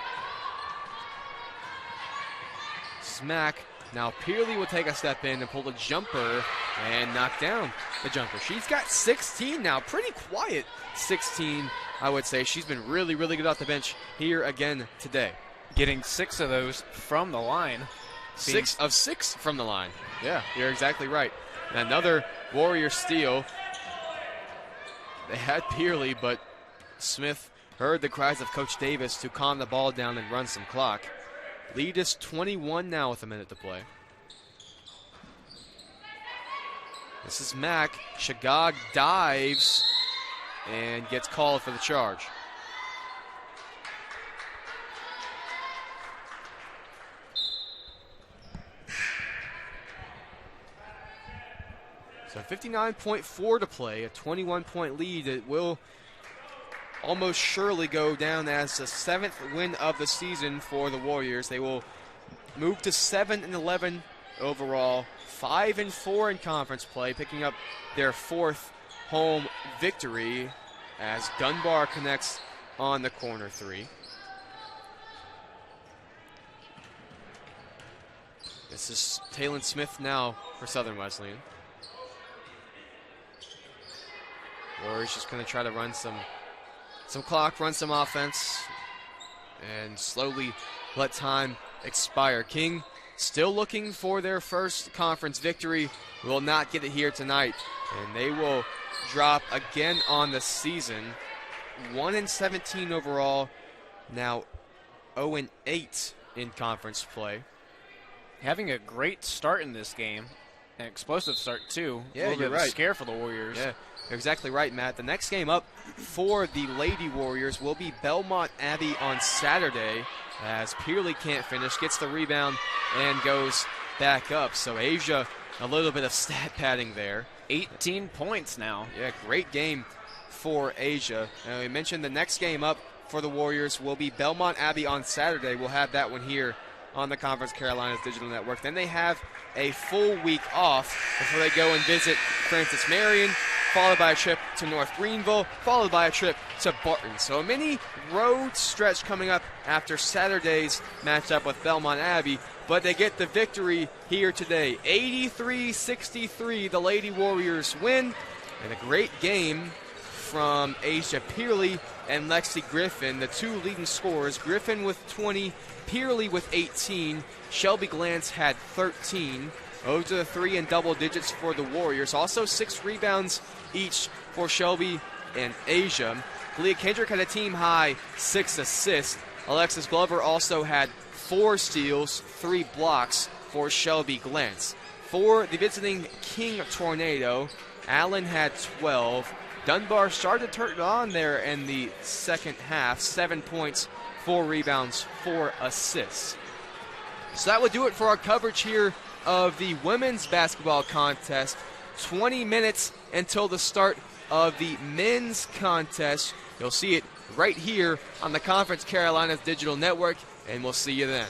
Smack. Now Pearley will take a step in and pull a jumper and knock down the jumper. She's got 16 now. Pretty quiet 16, I would say. She's been really, really good off the bench here again today. Getting 6 of those from the line. 6 of 6 from the line. Yeah, you're exactly right. And another Warrior steal. They had Pearley, but Smith heard the cries of Coach Davis to calm the ball down and run some clock. Lead is 21 now with a minute to play. This is Mack. Shagag dives and gets called for the charge. So 59.4 to play, a 21-point lead. It will almost surely go down as the 7th win of the season for the Warriors. They will move to 7-11 overall, 5-4 in conference play, picking up their 4th home victory as Dunbar connects on the corner 3. This is Talon Smith now for Southern Wesleyan. Warriors just going to try to run some clock, run some offense, and slowly let time expire. King still looking for their first conference victory. Will not get it here tonight, and they will drop again on the season. 1-17 overall, now 0-8 in conference play. Having a great start in this game, an explosive start too. Yeah, a little you're bit of right. a scare for the Warriors. Yeah, you're exactly right, Matt. The next game up for the Lady Warriors will be Belmont Abbey on Saturday, as Peerley can't finish, gets the rebound, and goes back up. So Asia, a little bit of stat padding there. 18 points now. Yeah, great game for Asia. We mentioned the next game up for the Warriors will be Belmont Abbey on Saturday. We'll have that one here on the Conference Carolinas Digital Network. Then they have a full week off before they go and visit Francis Marion, followed by a trip to North Greenville, followed by a trip to Barton. So a mini road stretch coming up after Saturday's matchup with Belmont Abbey, but they get the victory here today. 83-63, the Lady Warriors win, and a great game from Asia Peerley and Lexi Griffin, the two leading scorers. Griffin with 20, Peerley with 18. Shelby Glantz had 13. Over the 3 in double digits for the Warriors. Also 6 rebounds each for Shelby and Asia. Leah Kendrick had a team high 6 assists. Alexis Glover also had 4 steals, 3 blocks for Shelby Glantz. For the visiting King Tornado, Allen had 12. Dunbar started to turn it on there in the second half. 7 points, 4 rebounds, 4 assists. So that would do it for our coverage here of the women's basketball contest. 20 minutes until the start of the men's contest. You'll see it right here on the Conference Carolinas Digital Network, and we'll see you then.